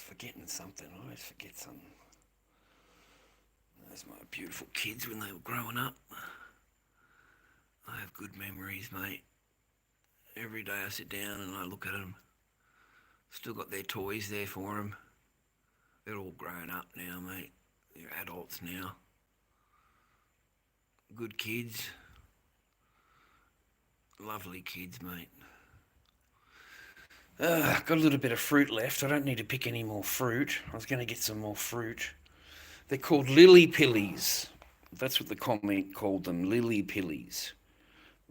forgetting something. I always forget something. Those my beautiful kids when they were growing up. I have good memories, mate. Every day I sit down and I look at them. Still got their toys there for them. They're all grown up now, mate. They're adults now. Good kids. Lovely kids, mate. Got a little bit of fruit left. I don't need to pick any more fruit. I was going to get some more fruit. They're called lily pillies. That's what the comment called them, lily pillies.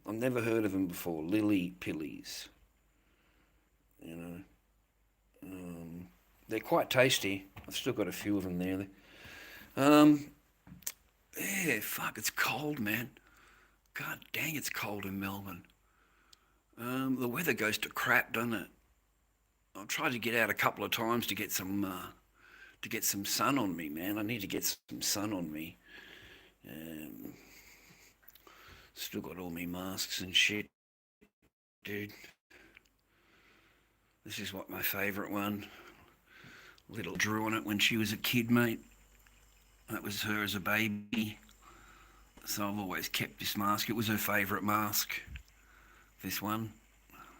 I've never heard of them before, lily pillies. You know, they're quite tasty. I've still got a few of them there. Yeah, fuck, it's cold, man. God dang, it's cold in Melbourne. The weather goes to crap, doesn't it? I've tried to get out a couple of times to get some sun on me, man. I need to get some sun on me. Still got all my masks and shit, dude. This is what my favourite one. Little Drew on it when she was a kid, mate. That was her as a baby. So I've always kept this mask. It was her favourite mask. This one.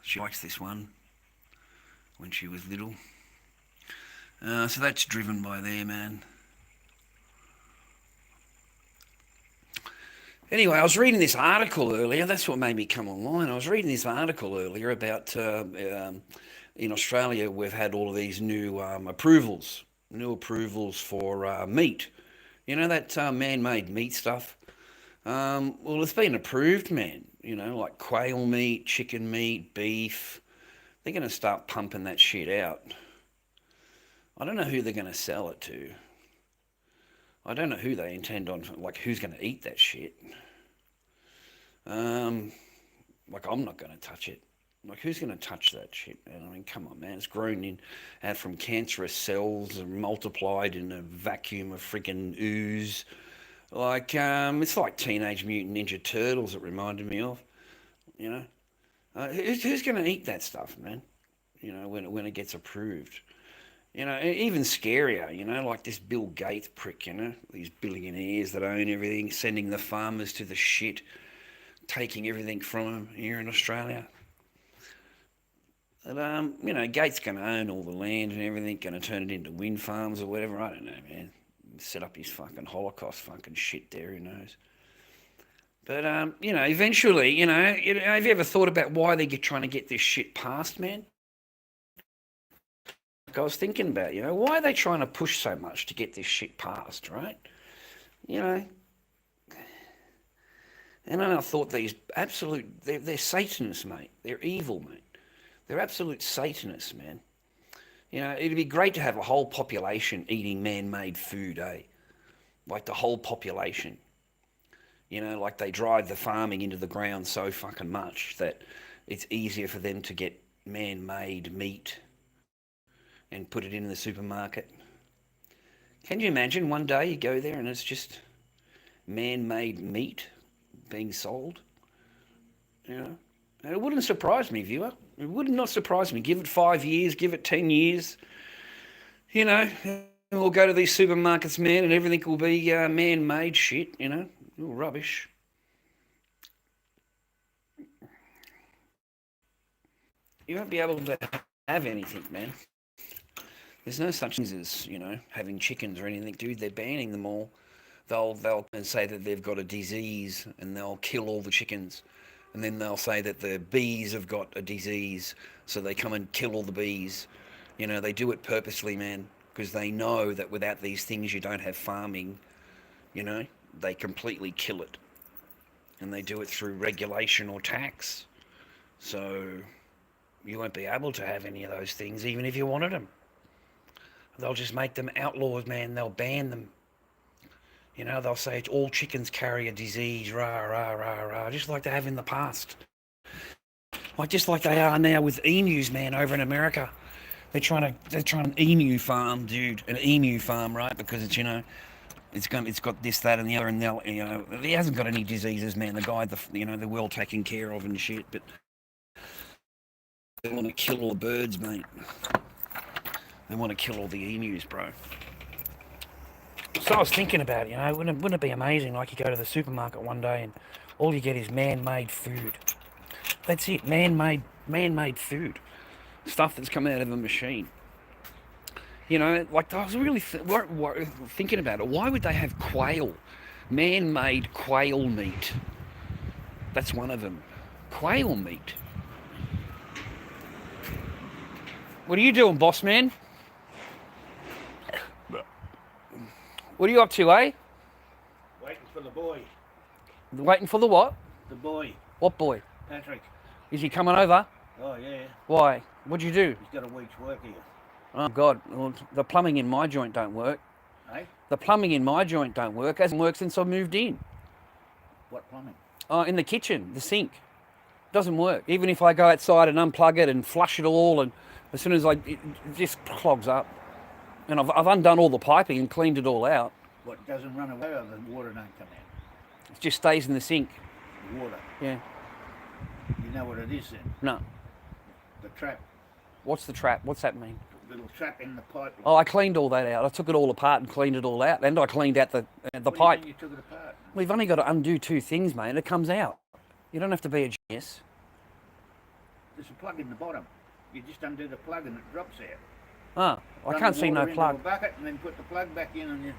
She likes this one when she was little. So that's driven by there, man. Anyway, I was reading this article earlier. That's what made me come online. I was reading this article earlier about in Australia we've had all of these new approvals for meat. You know that man-made meat stuff? Well, it's been approved, man. You know, like quail meat, chicken meat, beef. They're going to start pumping that shit out. I don't know who they're going to sell it to. I don't know who they intend on, like who's going to eat that shit. Like I'm not going to touch it. Like who's going to touch that shit, man? I mean, come on, man. It's grown out from cancerous cells and multiplied in a vacuum of freaking ooze. Like, it's like Teenage Mutant Ninja Turtles it reminded me of, you know. Who's going to eat that stuff, man? You know, when it gets approved. You know, even scarier, you know, like this Bill Gates prick, you know, these billionaires that own everything, sending the farmers to the shit, taking everything from them here in Australia. But, you know, Gates going to own all the land and everything, going to turn it into wind farms or whatever. I don't know, man. Set up his fucking Holocaust fucking shit there, who knows. But, you know, eventually, you know, have you ever thought about why they're trying to get this shit passed, man? Like I was thinking about, you know, why are they trying to push so much to get this shit passed, right? You know, and then I thought these they're Satanists, mate. They're evil, mate. They're absolute Satanists, man. You know, it'd be great to have a whole population eating man-made food, eh? Like the whole population. You know, like they drive the farming into the ground so fucking much that it's easier for them to get man-made meat and put it in the supermarket. Can you imagine one day you go there and it's just man-made meat being sold? You know, and it wouldn't surprise me, viewer. It would not surprise me. Give it 5 years, give it 10 years. You know, we'll go to these supermarkets, man, and everything will be man-made shit, you know, all rubbish. You won't be able to have anything, man. There's no such thing as, you know, having chickens or anything, dude. They're banning them all. They'll say that they've got a disease and they'll kill all the chickens. And then they'll say that the bees have got a disease, so they come and kill all the bees. You know, they do it purposely, man, because they know that without these things you don't have farming, you know. They completely kill it. And they do it through regulation or tax. So you won't be able to have any of those things, even if you wanted them. They'll just make them outlaws, man. They'll ban them. You know, they'll say all chickens carry a disease, rah, rah, rah, rah, just like they have in the past. Like just like they are now with emus, man, over in America. They're trying an emu farm, dude, an emu farm, right? Because it's, you know, it's got this, that, and the other, and they'll, you know, he hasn't got any diseases, man. The guy, you know, they're well taken care of and shit, but they want to kill all the birds, mate. They want to kill all the emus, bro. So I was thinking about it, you know, wouldn't it be amazing, like you go to the supermarket one day and all you get is man-made food. That's it, man-made food. Stuff that's come out of a machine. You know, like I was really thinking about it. Why would they have quail? Man-made quail meat. That's one of them. Quail meat. What are you doing, boss man? What are you up to, eh? Waiting for the boy. Waiting for the what? The boy. What boy? Patrick. Is he coming over? Oh, yeah. Why? What'd you do? He's got a week's work here. Oh, God. Well, the plumbing in my joint don't work. Eh? The plumbing in my joint don't work. Hasn't worked since I moved in. What plumbing? In the kitchen, the sink. Doesn't work. Even if I go outside and unplug it and flush it all, and as soon as it just clogs up. And I've undone all the piping and cleaned it all out. What, doesn't run away or the water don't come out? It just stays in the sink. The water? Yeah. You know what it is then? No. The trap. What's the trap? What's that mean? The little trap in the pipe. Oh, I cleaned all that out. I took it all apart and cleaned it all out. And I cleaned out the pipe. You took it apart? We've only got to undo two things, mate, and it comes out. You don't have to be a genius. There's a plug in the bottom. You just undo the plug and it drops out. Ah, I Run can't the see no water into plug. a bucket and then put the plug back in and you...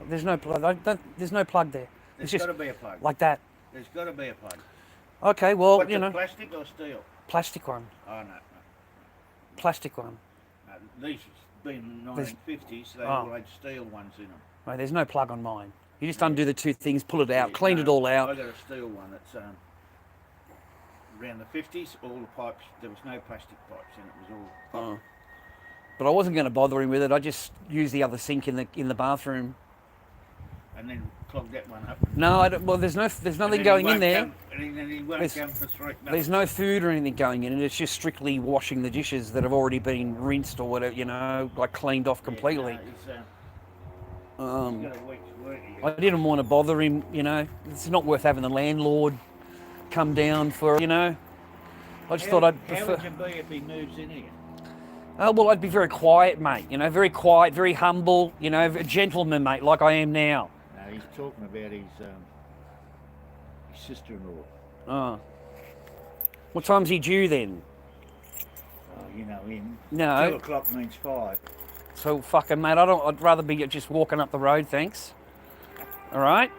There's no plug. There's no plug there. There's It's got just to be a plug. like that. There's got to be a plug. Okay, well, What's you it, know, plastic or steel? plastic one. Oh, no. Plastic one. These been 1950s, they Oh. all had steel ones in them. Right, there's no plug on mine. You just undo the two things, pull it out, cleaned it all I out. got a steel one that's around the 50s, all the pipes, there was no plastic pipes in it, it was all Oh. But I wasn't going to bother him with it. I just used the other sink in the bathroom. and then clog that one up. No, I don't, well, there's nothing going in there. And then he won't There's- come for 3 months. There's no food or anything going in it. It's just strictly washing the dishes that have already been rinsed or whatever, like cleaned off completely. He's got a week's work here. I didn't want to bother him, It's not worth having the landlord come down for, I just thought I'd How prefer. would you be if he moves in here? Oh, well, I'd be very quiet, mate. Very quiet, very humble. A gentleman, mate, like I am now. No, he's talking about his sister-in-law. Oh. What time's he due then? Oh, you know him. No. 2 o'clock means 5. So fucking mate, I'd rather be just walking up the road, thanks. All right?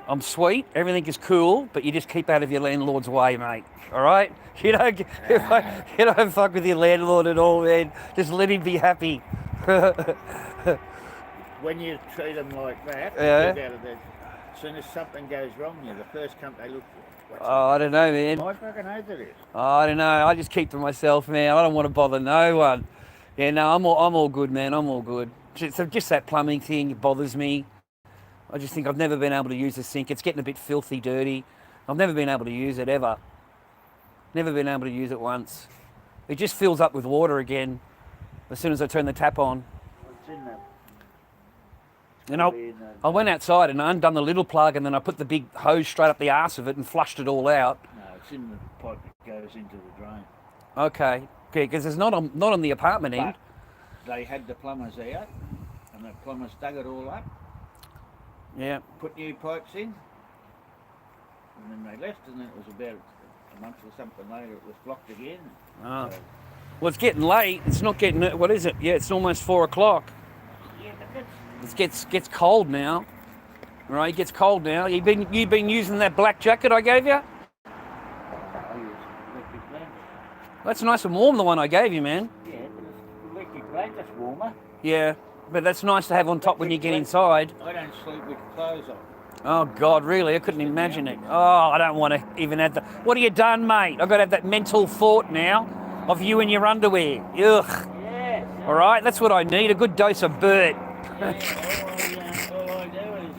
I'm sweet, everything is cool, but you just keep out of your landlord's way, mate. All right? You don't fuck with your landlord at all, man. Just let him be happy. When you treat them like that, Yeah. you get out of that. As soon as something goes wrong, you're the first company they look for. What's Oh, I don't know, man. My fucking oath it is. Oh, I don't know. I just keep to myself, man. I don't want to bother no one. Yeah, no, I'm all good, man. I'm all good. Just that plumbing thing, it bothers me. I just think I've never been able to use the sink. It's getting a bit filthy, dirty. I've never been able to use it ever. Never been able to use it once. It just fills up with water again as soon as I turn the tap on. What's in that? And I went outside and I undone the little plug and then I put the big hose straight up the arse of it and flushed it all out. No, it's in the pipe that goes into the drain. Okay, because it's not on the apartment end. But they had the plumbers out, and the plumbers dug it all up, Yeah. put new pipes in, and then they left, and then it was about a month or something later, it was blocked again. Oh. So, Well, it's getting late. It's not getting. What is it? Yeah, it's almost 4 o'clock. yeah, but that's... It gets cold now. Right, it gets cold now. You've been using that black jacket I gave you? I use electric blanket. That's nice and warm, the one I gave you, man. Yeah, but it's electric blanket's warmer. Yeah, but that's nice to have on top when you get inside. I don't sleep with clothes on. Oh God, really? I couldn't imagine it. Oh, I don't want to even have that. What have you done, mate? I've got to have that mental thought now of you in your underwear. Ugh. Yeah. All right, that's what I need. A good dose of Bert. All I do is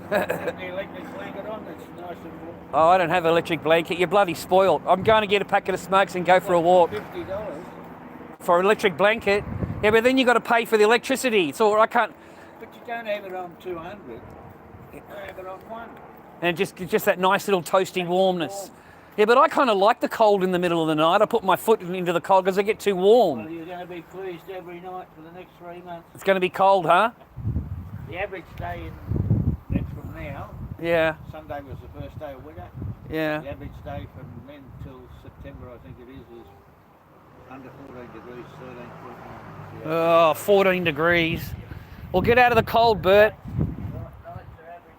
put the electric blanket on. It's nice and warm. Oh, I don't have an electric blanket. You're bloody spoiled. I'm going to get a packet of smokes and go for a walk. $50. For an electric blanket? Yeah, but then you got to pay for the electricity. So I can't. But you don't have it on 200. You have it on 1. And just that nice little toasty warmness. Yeah, but I kind of like the cold in the middle of the night. I put my foot into the cold because I get too warm. Well, you're going to be pleased every night for the next 3 months. It's going to be cold, huh? The average day that's from now, Yeah, Sunday was the first day of winter. yeah. The average day from then till September, I think it is under 14 degrees, 13, 14. Yeah. Oh, 14 degrees. Well, get out of the cold, Bert. Nights are average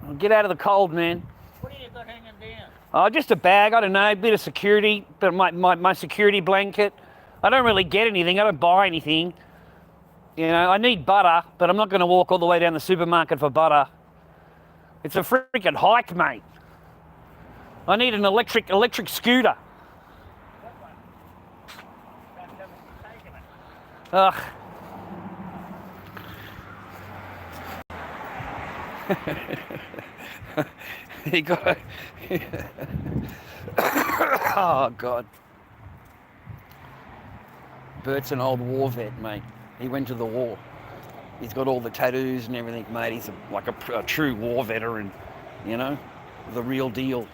6. Get out of the cold, man. What have you got hanging down? Oh, just a bag, I don't know, a bit of security, but my security blanket. I don't really get anything, I don't buy anything. You know, I need butter, but I'm not going to walk all the way down the supermarket for butter. It's a freaking hike, mate. I need an electric scooter. Ugh. He got. Oh God. Bert's an old war vet, mate. He went to the war. He's got all the tattoos and everything, mate. He's like a true war veteran, you know, the real deal.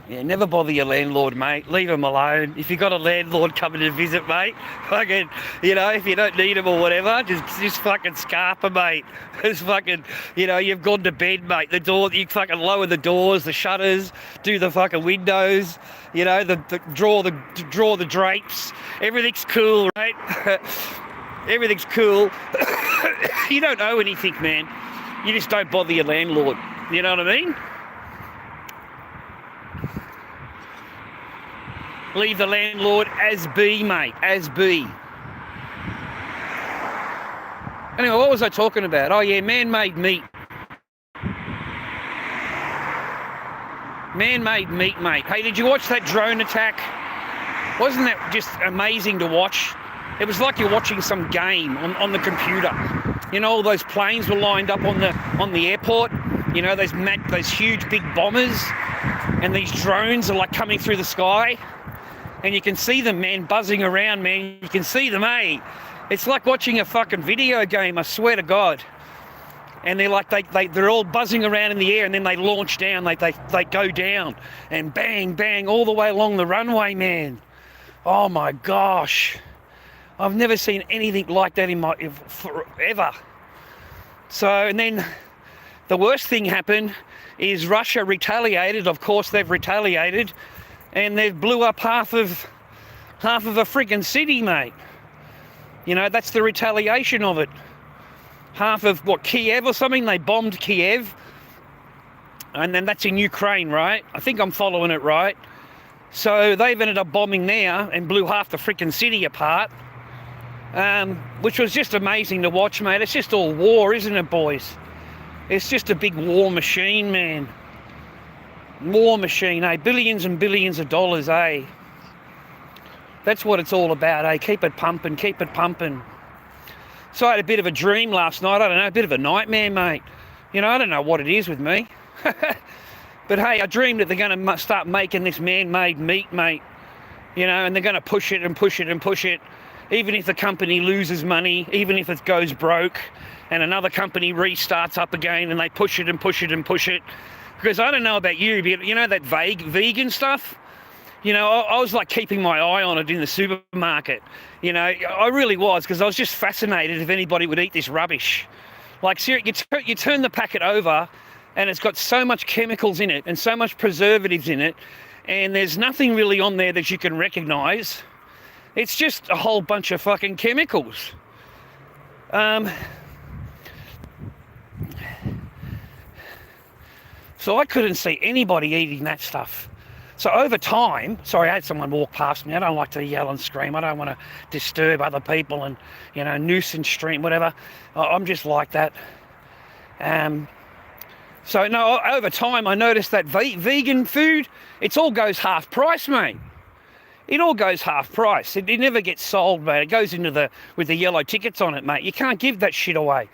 Yeah, never bother your landlord, mate. Leave him alone. If you got a landlord coming to visit, mate, fucking, you know, if you don't need him or whatever, just fucking scarp him, mate. Just fucking, you know, you've gone to bed, mate. The door, you fucking lower the doors, the shutters, do the fucking windows, you know, draw the drapes. Everything's cool, right? Everything's cool. You don't owe anything, man. You just don't bother your landlord. You know what I mean? Leave the landlord as be, mate, as be. Anyway, what was I talking about? Oh yeah, man-made meat. Man-made meat, mate. Hey, did you watch that drone attack? Wasn't that just amazing to watch? It was like you're watching some game on the computer. You know, all those planes were lined up on the airport. You know, those huge big bombers, and these drones are like coming through the sky. And you can see them, man, buzzing around, man. You can see them, eh? It's like watching a fucking video game, I swear to God. And they're like, they're all buzzing around in the air, and then they launch down, they go down, and bang, bang, all the way along the runway, man. Oh my gosh. I've never seen anything like that forever. So, and then the worst thing happened is Russia retaliated. Of course, they've retaliated. And they've blew up half of a freaking city, mate. You know, that's the retaliation of it. Half of, Kiev or something? They bombed Kiev. And then that's in Ukraine, right? I think I'm following it right. So they've ended up bombing there and blew half the freaking city apart. Which was just amazing to watch, mate. It's just all war, isn't it, boys? It's just a big war machine, man. War machine, eh? Billions and billions of dollars, eh? That's what it's all about, eh? Keep it pumping, keep it pumping. So I had a bit of a dream last night. I don't know, a bit of a nightmare, mate. You know, I don't know what it is with me. But hey, I dreamed that they're going to start making this man-made meat, mate. You know, and they're going to push it and push it and push it. Even if the company loses money, even if it goes broke, and another company restarts up again, and they push it and push it and push it. Because I don't know about you, but you know that vegan stuff? You know, I was like keeping my eye on it in the supermarket. You know, I really was, because I was just fascinated if anybody would eat this rubbish. Like, seriously, you turn the packet over, and it's got so much chemicals in it and so much preservatives in it, and there's nothing really on there that you can recognise. It's just a whole bunch of fucking chemicals. So I couldn't see anybody eating that stuff. So over time, sorry, I had someone walk past me. I don't like to yell and scream. I don't want to disturb other people and, you know, nuisance stream, whatever. I'm just like that. So no, over time I noticed that vegan food, it all goes half price, mate. It all goes half price. It never gets sold, mate. It goes into with the yellow tickets on it, mate. You can't give that shit away.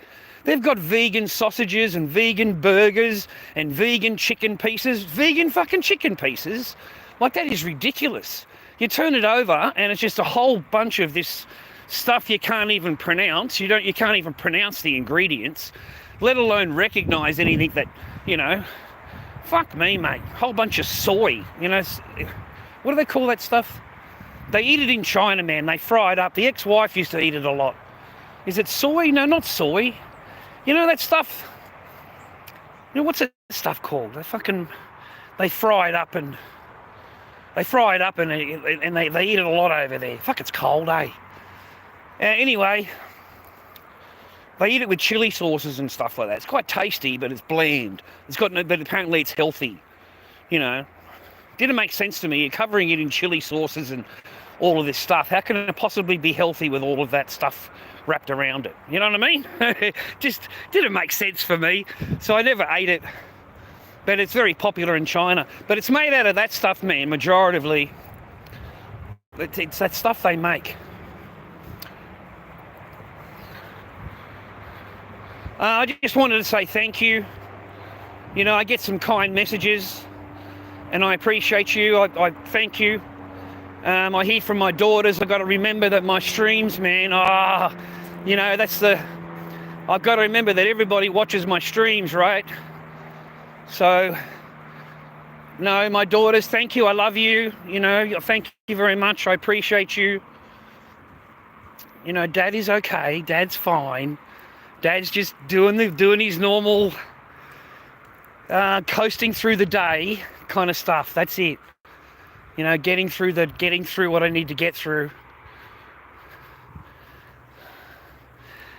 They've got vegan sausages and vegan burgers and vegan chicken pieces. Vegan fucking chicken pieces? Like, that is ridiculous. You turn it over and it's just a whole bunch of this stuff you can't even pronounce. You can't even pronounce the ingredients. let alone recognise anything that, you know, fuck me, mate. Whole bunch of soy, you know. What do they call that stuff? They eat it in China, man. They fry it up. The ex-wife used to eat it a lot. Is it soy? No, not soy. You know that stuff? You know, what's that stuff called? They fry it up and they eat it a lot over there. Fuck, it's cold, eh? Anyway, they eat it with chili sauces and stuff like that. It's quite tasty, but it's bland. But apparently it's healthy. You know, didn't make sense to me. You're covering it in chili sauces and all of this stuff. How can it possibly be healthy with all of that stuff wrapped around it? You know what I mean? Just didn't make sense for me. So I never ate it. But it's very popular in China. But it's made out of that stuff, man, majoritively. It's that stuff they make. I just wanted to say thank you. You know, I get some kind messages and I appreciate you. I thank you. I hear from my daughters. I've got to remember that my streams, man, you know, I've got to remember that everybody watches my streams, right? So, no, my daughters, thank you. I love you. You know, thank you very much. I appreciate you. You know, Dad is okay. Dad's fine. Dad's just doing his normal coasting through the day kind of stuff. That's it. You know, getting through what I need to get through.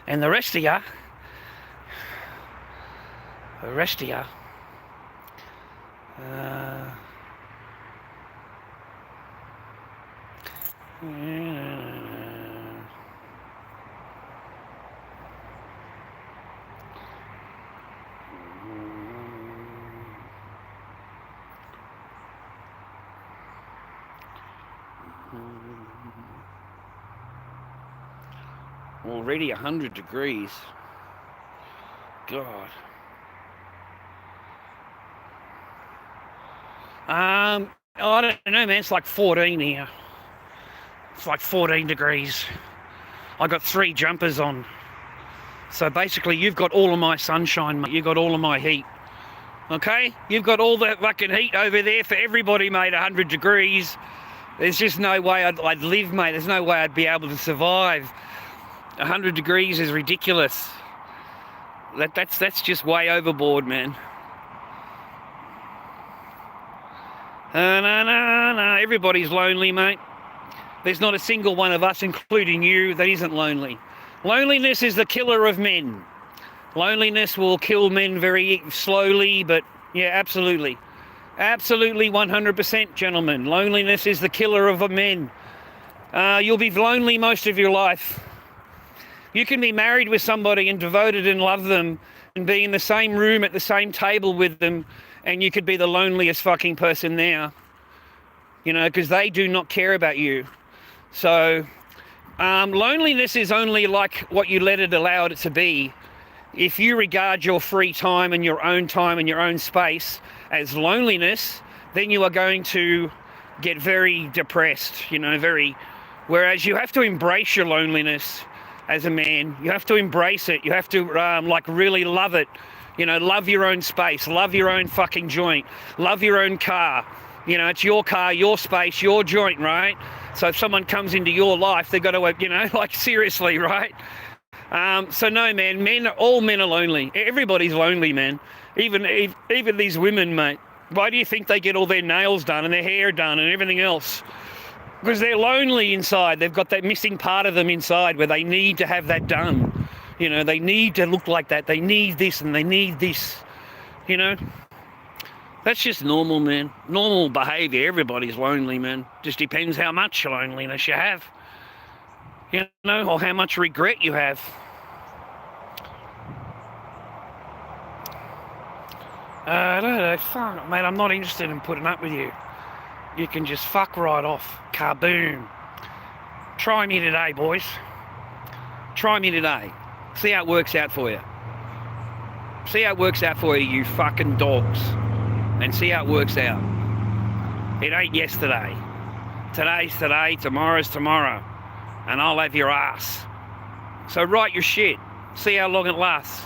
And the rest of ya, already 100 degrees. God. I don't know, man. It's like 14 here. It's like 14 degrees. I got 3 jumpers on. So basically, you've got all of my sunshine, mate. You've got all of my heat. Okay? You've got all that fucking heat over there for everybody, mate. 100 degrees. There's just no way I'd live, mate. There's no way I'd be able to survive. 100 degrees is ridiculous. That's just way overboard, man. No. Everybody's lonely, mate. There's not a single one of us, including you, that isn't lonely. Loneliness is the killer of men. Loneliness will kill men very slowly, but yeah, absolutely. Absolutely 100%, gentlemen. Loneliness is the killer of men. You'll be lonely most of your life. You can be married with somebody and devoted and love them and be in the same room at the same table with them, and you could be the loneliest fucking person there, you know, because they do not care about you. So loneliness is only like what you let it allow it to be. If you regard your free time and your own space as loneliness, then you are going to get very depressed, you know, whereas you have to embrace your loneliness. As a man, you have to embrace it. You have to like really love it. You know, love your own space, love your own fucking joint, love your own car. You know, it's your car, your space, your joint, right? So if someone comes into your life, they've got to, you know, like seriously, right? So no, man, all men are lonely. Everybody's lonely, man. Even these women, mate. Why do you think they get all their nails done and their hair done and everything else? Because they're lonely inside. They've got that missing part of them inside where they need to have that done. You know, they need to look like that. They need this and they need this. You know? That's just normal, man. Normal behaviour. Everybody's lonely, man. Just depends how much loneliness you have. You know, or how much regret you have. I don't know. Fuck, mate, I'm not interested in putting up with you. You can just fuck right off. Kaboom. Try me today, boys. Try me today. See how it works out for you. See how it works out for you, you fucking dogs. And see how it works out. It ain't yesterday. Today's today, tomorrow's tomorrow. And I'll have your ass. So write your shit. See how long it lasts.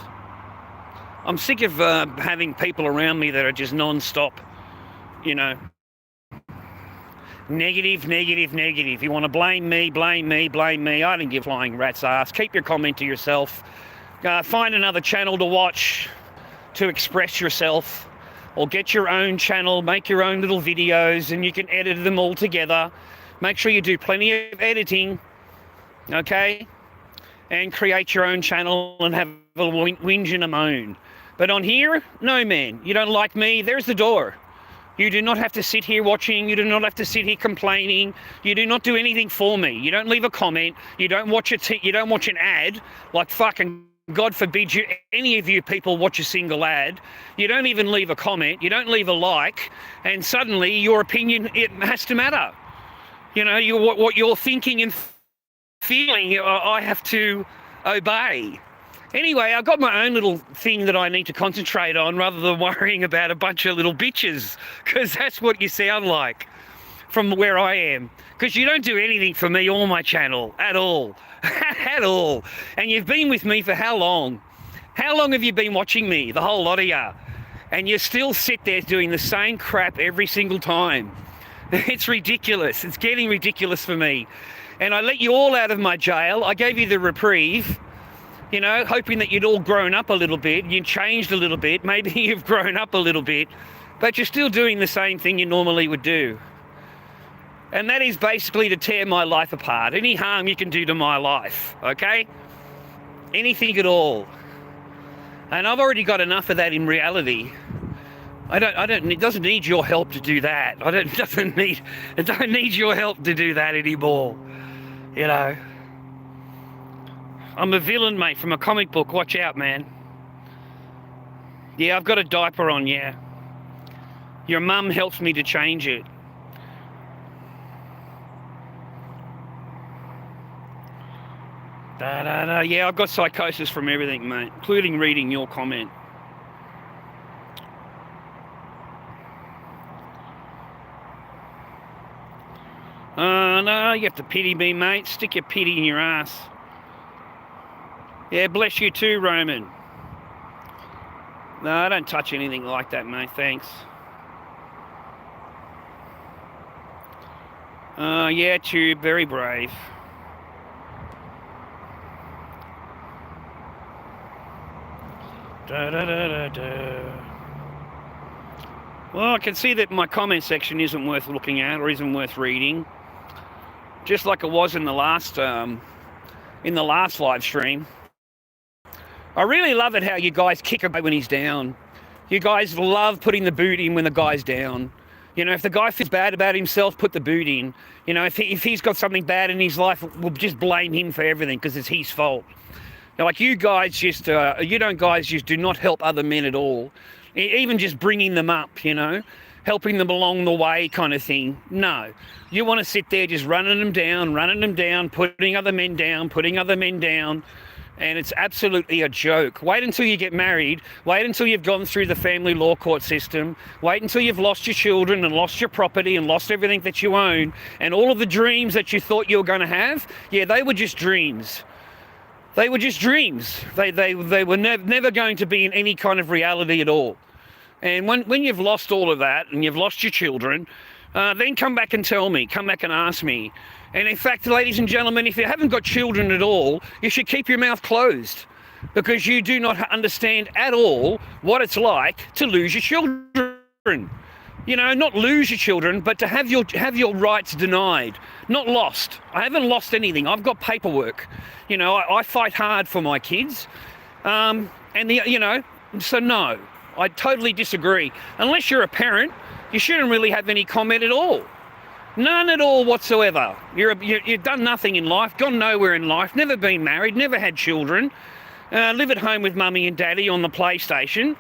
I'm sick of having people around me that are just non-stop, you know, negative, negative, negative. You want to blame me, blame me, blame me. I didn't give flying rat's ass. Keep your comment to yourself. Find another channel to watch to express yourself, or get your own channel, make your own little videos, and you can edit them all together. Make sure you do plenty of editing, okay? And create your own channel and have a whinge and a moan. But on here, no, man. You don't like me, there's the door. You do not have to sit here watching. You do not have to sit here complaining. You do not do anything for me. You don't leave a comment. You don't watch you don't watch an ad. Like fucking God forbid any of you people watch a single ad. You don't even leave a comment. You don't leave a like. And suddenly your opinion, it has to matter. You know, what you're thinking and feeling, I have to obey. Anyway, I've got my own little thing that I need to concentrate on rather than worrying about a bunch of little bitches, because that's what you sound like from where I am. Because you don't do anything for me or my channel at all. At all. And you've been with me for how long? How long have you been watching me? The whole lot of ya. And you still sit there doing the same crap every single time. It's ridiculous. It's getting ridiculous for me. And I let you all out of my jail. I gave you the reprieve. You know, hoping that you'd all grown up a little bit, you changed a little bit, maybe you've grown up a little bit, but you're still doing the same thing you normally would do. And that is basically to tear my life apart. Any harm you can do to my life, okay? Anything at all. And I've already got enough of that in reality. It doesn't need your help to do that. It don't need your help to do that anymore, you know. I'm a villain, mate, from a comic book. Watch out, man. Yeah, I've got a diaper on, yeah. Your mum helps me to change it. Yeah, I've got psychosis from everything, mate, including reading your comment. No, you have to pity me, mate. Stick your pity in your ass. Yeah, bless you too, Roman. No, I don't touch anything like that, mate. Thanks. Yeah, Tube, very brave. Well, I can see that my comment section isn't worth looking at or isn't worth reading. Just like it was in the last live stream. I really love it how you guys kick away when he's down. You guys love putting the boot in when the guy's down. You know, if the guy feels bad about himself, put the boot in. You know, if he's got something bad in his life, we'll just blame him for everything because it's his fault. Now, like you guys just, guys just do not help other men at all. Even just bringing them up, you know, helping them along the way kind of thing. No, you want to sit there just running them down, putting other men down. And it's absolutely a joke. Wait until you get married. Wait until you've gone through the family law court system. Wait until you've lost your children and lost your property and lost everything that you own. And all of the dreams that you thought you were going to have, yeah, they were just dreams. They were just dreams. They were never going to be in any kind of reality at all. And when you've lost all of that and you've lost your children, then come back and tell me. Come back and ask me. And in fact, ladies and gentlemen, if you haven't got children at all, you should keep your mouth closed because you do not understand at all what it's like to lose your children. You know, not lose your children, but to have your rights denied, not lost. I haven't lost anything. I've got paperwork. You know, I fight hard for my kids. So no, I totally disagree. Unless you're a parent, you shouldn't really have any comment at all. None at all whatsoever. You've done nothing in life, gone nowhere in life, never been married, never had children, live at home with mummy and daddy on the PlayStation,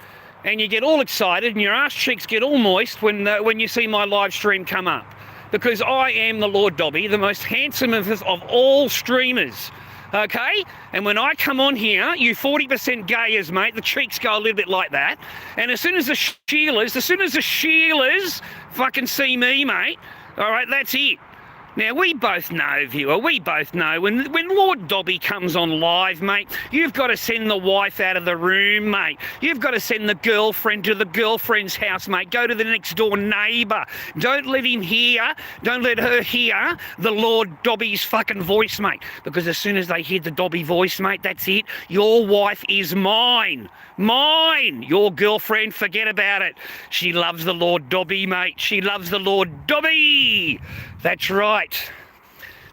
and you get all excited and your ass cheeks get all moist when you see my live stream come up. Because I am the Lord Dobby, the most handsome of all streamers. Okay? And when I come on here, you 40% gayers, mate, the cheeks go a little bit like that. And as soon as the Sheilas fucking see me, mate, all right, that's it. Now, we both know, viewer, we both know when Lord Dobby comes on live, mate, you've got to send the wife out of the room, mate. You've got to send the girlfriend to the girlfriend's house, mate. Go to the next door neighbour. Don't let him hear, don't let her hear the Lord Dobby's fucking voice, mate. Because as soon as they hear the Dobby voice, mate, that's it. Your wife is mine. Mine. Your girlfriend, forget about it. She loves the Lord Dobby, mate. She loves the Lord Dobby. That's right.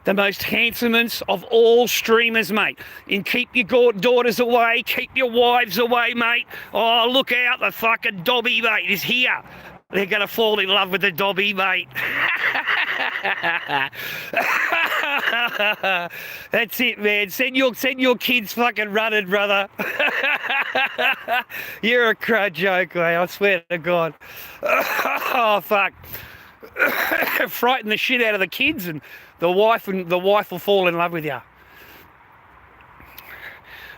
The most handsomest of all streamers, mate. And keep your daughters away, keep your wives away, mate. Oh, look out, the fucking Dobby, mate, is here. They're going to fall in love with the Dobby, mate. That's it, man. Send your kids fucking running, brother. You're a crud joke, mate. I swear to God. Oh, fuck. Frighten the shit out of the kids, and the wife will fall in love with you.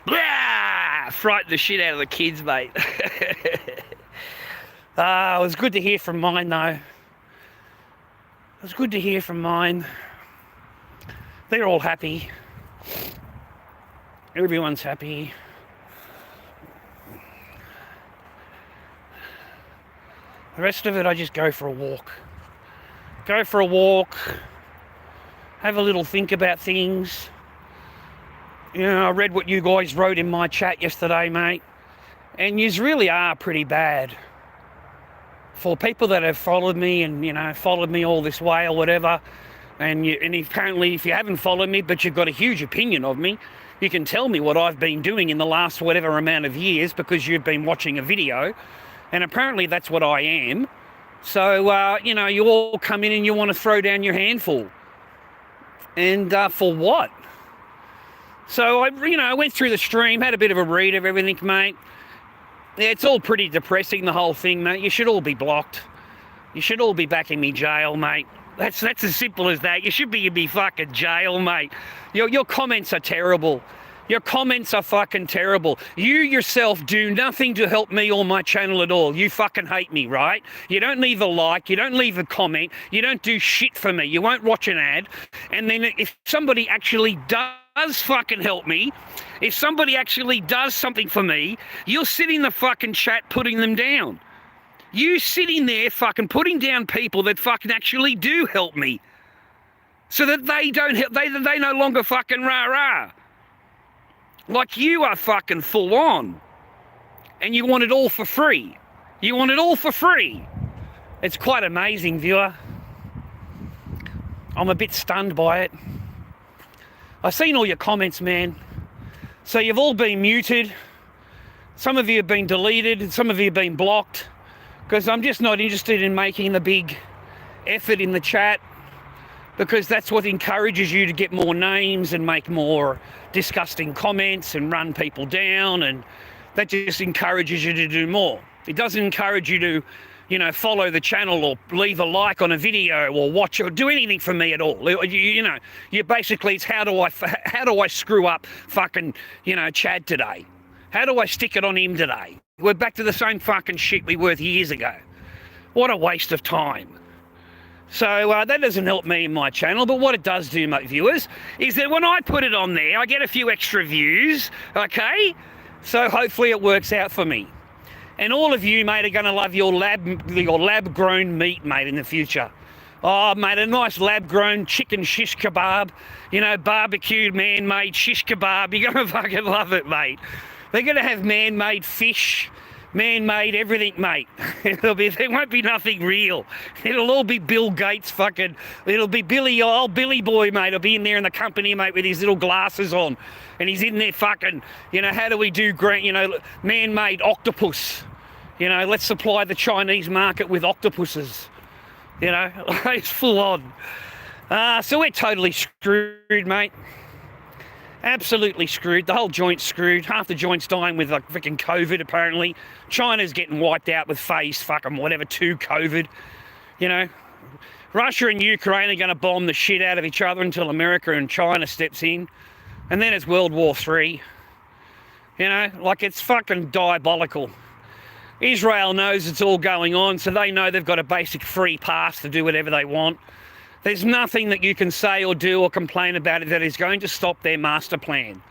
Blah! Frighten the shit out of the kids, mate. It was good to hear from mine, though. It was good to hear from mine. They're all happy. Everyone's happy. The rest of it, I just go for a walk. Go for a walk. Have a little think about things. You know, I read what you guys wrote in my chat yesterday, mate. And yous really are pretty bad. For people that have followed me and, you know, followed me all this way or whatever, and apparently if you haven't followed me but you've got a huge opinion of me, you can tell me what I've been doing in the last whatever amount of years because you've been watching a video, and apparently that's what I am. So, you know, you all come in and you want to throw down your handful. And for what? So, I went through the stream, had a bit of a read of everything, mate. Yeah, it's all pretty depressing, the whole thing, mate. You should all be blocked. You should all be back in me jail, mate. That's as simple as that. You should be in me fucking jail, mate. Your comments are terrible. Your comments are fucking terrible. You yourself do nothing to help me or my channel at all. You fucking hate me, right? You don't leave a like, you don't leave a comment, you don't do shit for me. You won't watch an ad. And then if somebody actually does fucking help me, if somebody actually does something for me, you'll sit in the fucking chat putting them down. You sitting there fucking putting down people that fucking actually do help me. So that they don't help, they no longer fucking rah-rah. Like you are fucking full on. And you want it all for free. You want it all for free. It's quite amazing, viewer. I'm a bit stunned by it. I've seen all your comments, man. So you've all been muted. Some of you have been deleted. Some of you have been blocked. Because I'm just not interested in making the big effort in the chat. Because that's what encourages you to get more names and make more disgusting comments and run people down, and that just encourages you to do more. It doesn't encourage you to, you know, follow the channel or leave a like on a video or watch or do anything for me at all. You basically, it's how do I screw up fucking, you know, Chad today? How do I stick it on him today? We're back to the same fucking shit we were years ago. What a waste of time. So that doesn't help me in my channel, but what it does do, my viewers, is that when I put it on there, I get a few extra views, okay? So hopefully it works out for me. And all of you, mate, are going to love your lab-grown meat, mate, in the future. Oh, mate, a nice lab-grown chicken shish kebab, you know, barbecued, man-made shish kebab. You're going to fucking love it, mate. They're going to have man-made fish, man-made everything, mate. There won't be nothing real. It'll all be Bill Gates fucking, it'll be old Billy boy, mate. He'll be in there in the company, mate, with his little glasses on. And he's in there fucking, you know, how do we do, man-made octopus? You know, let's supply the Chinese market with octopuses. You know, it's full on. So we're totally screwed, mate. Absolutely screwed. The whole joint's screwed. Half the joint's dying with like freaking COVID, apparently. China's getting wiped out with phase fucking whatever 2 COVID. You know, Russia and Ukraine are going to bomb the shit out of each other until America and China steps in. And then it's World War III. You know, like it's fucking diabolical. Israel knows it's all going on, so they know they've got a basic free pass to do whatever they want. There's nothing that you can say or do or complain about it that is going to stop their master plan.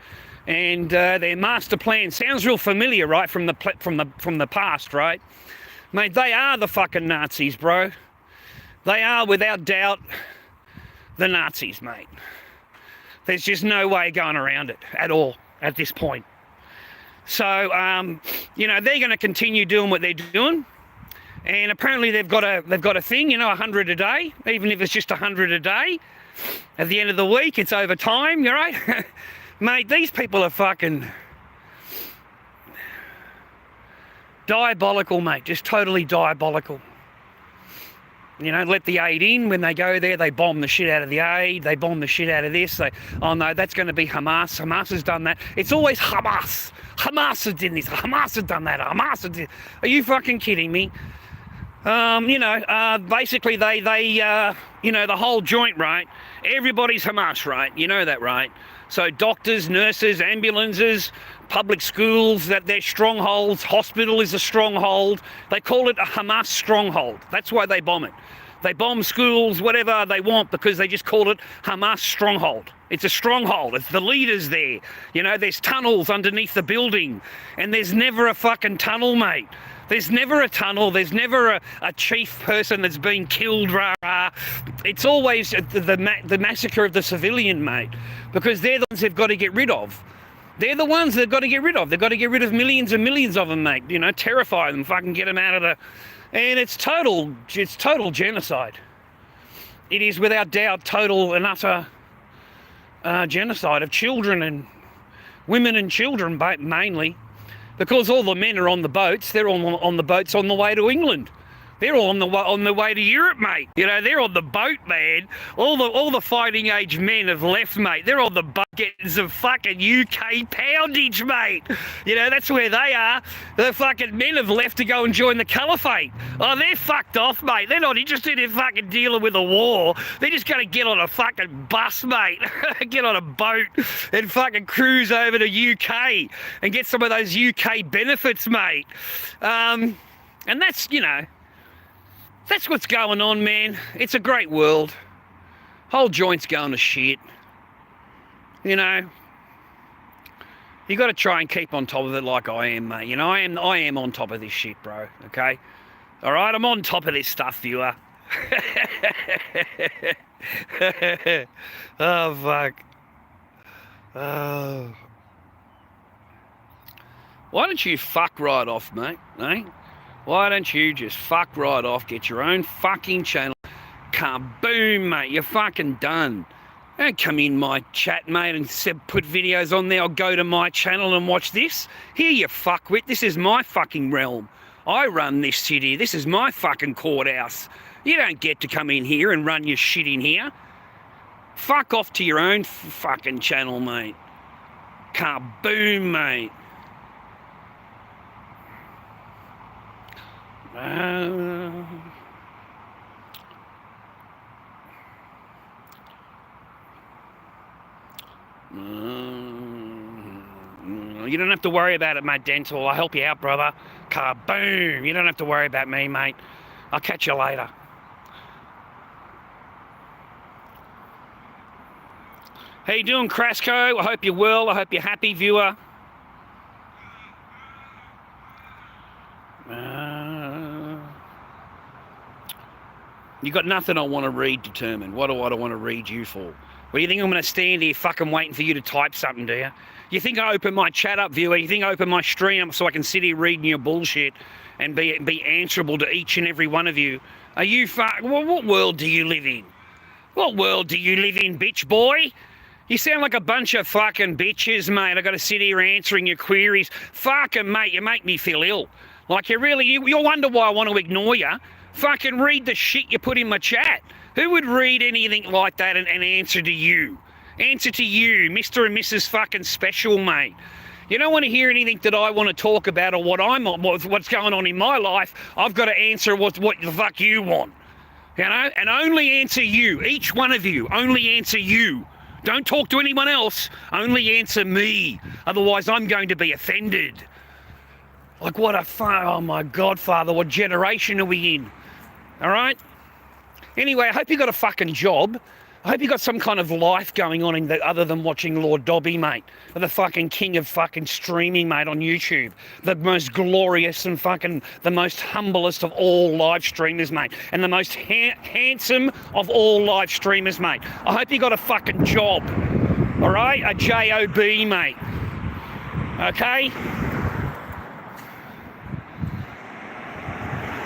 And their master plan sounds real familiar, right, from the past, right? Mate, they are the fucking Nazis, bro. They are, without doubt, the Nazis, mate. There's just no way going around it at all at this point. So, you know, they're going to continue doing what they're doing. And apparently they've got a thing, you know, 100 a day, even if it's just 100 a day. At the end of the week, it's overtime, you're right? Mate, these people are fucking diabolical, mate, just totally diabolical. You know, let the aid in. When they go there, they bomb the shit out of the aid. They bomb the shit out of this. Oh no, that's going to be Hamas. Hamas has done that. It's always Hamas. Hamas has done this. Hamas has done that. Hamas has done... Are you fucking kidding me? You know, basically they you know, the whole joint, right? Everybody's Hamas, right? You know that, right? So doctors, nurses, ambulances, public schools, that they're strongholds. Hospital is a stronghold. They call it a Hamas stronghold. That's why they bomb it. They bomb schools, whatever they want, because they just call it Hamas stronghold. It's a stronghold. It's the leaders there. You know, there's tunnels underneath the building, and there's never a fucking tunnel, mate. There's never a tunnel. There's never a chief person that's been killed. Rah, rah. It's always the massacre of the civilian, mate, because they're the ones they've got to get rid of. They're the ones they've got to get rid of. They've got to get rid of millions and millions of them, mate. You know, terrify them, fucking get them out of the... And it's total genocide. It is without doubt total and utter genocide of children and women and children, mainly. Because all the men are on the boats. They're all on the boats on the way to England. They're all on the way to Europe, mate. You know, they're on the boat, man. All the fighting age men have left, mate. They're on the buckets of fucking UK poundage, mate. You know, that's where they are. The fucking men have left to go and join the caliphate. Oh, they're fucked off, mate. They're not interested in fucking dealing with a war. They're just going to get on a fucking bus, mate. Get on a boat and fucking cruise over to UK and get some of those UK benefits, mate. And that's, you know... That's what's going on, man. It's a great world. Whole joint's going to shit. You know, you got to try and keep on top of it like I am, mate. You know, I am on top of this shit, bro. Okay, all right. I'm on top of this stuff, viewer. Oh fuck. Oh. Why don't you fuck right off, mate? Eh? Why don't you just fuck right off, get your own fucking channel, kaboom, mate, you're fucking done. Don't come in my chat, mate, and put videos on there. I'll go to my channel and watch this. Here, you fuckwit, this is my fucking realm. I run this city, this is my fucking courthouse. You don't get to come in here and run your shit in here. Fuck off to your own fucking channel, mate. Kaboom, mate. You don't have to worry about it, mate, Dental. I'll help you out, brother. Kaboom. You don't have to worry about me, mate. I'll catch you later. How you doing, Crasco? I hope you're well. I hope you're happy, viewer. You got nothing I want to read determined. What do I want to read you for? What do you think I'm going to stand here fucking waiting for you to type something, do you? You think I open my chat up, viewer? You think I open my stream up so I can sit here reading your bullshit and be answerable to each and every one of you? Are you what world do you live in? What world do you live in, bitch boy? You sound like a bunch of fucking bitches, mate. I got to sit here answering your queries. Fucking mate, you make me feel ill. Like you'll wonder why I want to ignore you. Fucking read the shit you put in my chat. Who would read anything like that and answer to you? Answer to you, Mr. and Mrs. fucking Special, mate. You don't want to hear anything that I want to talk about or what's going on in my life. I've got to answer what the fuck you want. You know? And only answer you. Each one of you. Only answer you. Don't talk to anyone else. Only answer me. Otherwise, I'm going to be offended. Like, oh my God, Father, what generation are we in? All right? Anyway, I hope you got a fucking job. I hope you got some kind of life going on in that other than watching Lord Dobby, mate. The fucking king of fucking streaming, mate, on YouTube. The most glorious and fucking the most humblest of all live streamers, mate. And the most handsome of all live streamers, mate. I hope you got a fucking job. All right? A J-O-B, mate. Okay?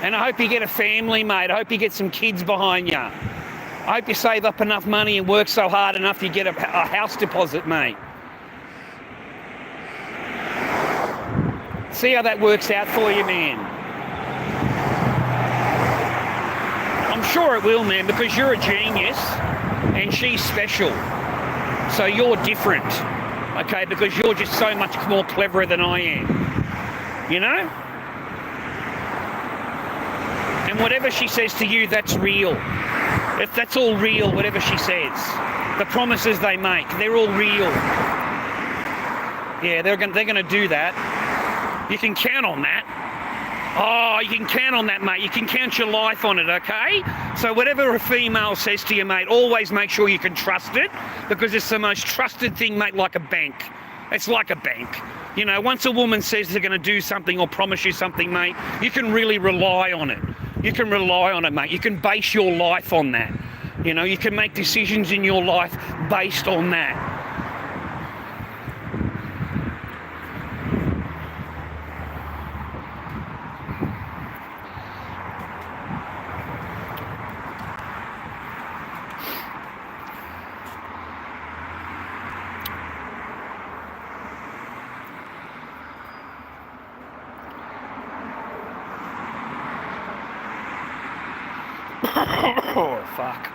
And I hope you get a family, mate. I hope you get some kids behind you. I hope you save up enough money and work so hard enough you get a house deposit, mate. See how that works out for you, man. I'm sure it will, man, because you're a genius and she's special. So you're different, okay, because you're just so much more cleverer than I am. You know? And whatever she says to you, that's real. If that's all real, whatever she says. The promises they make, they're all real. Yeah, they're gonna do that. You can count on that. Oh, you can count on that, mate. You can count your life on it, okay? So whatever a female says to you, mate, always make sure you can trust it, because it's the most trusted thing, mate, like a bank. It's like a bank. You know, once a woman says they're going to do something or promise you something, mate, you can really rely on it. You can rely on it, mate. You can base your life on that. You know, you can make decisions in your life based on that. Oh, fuck.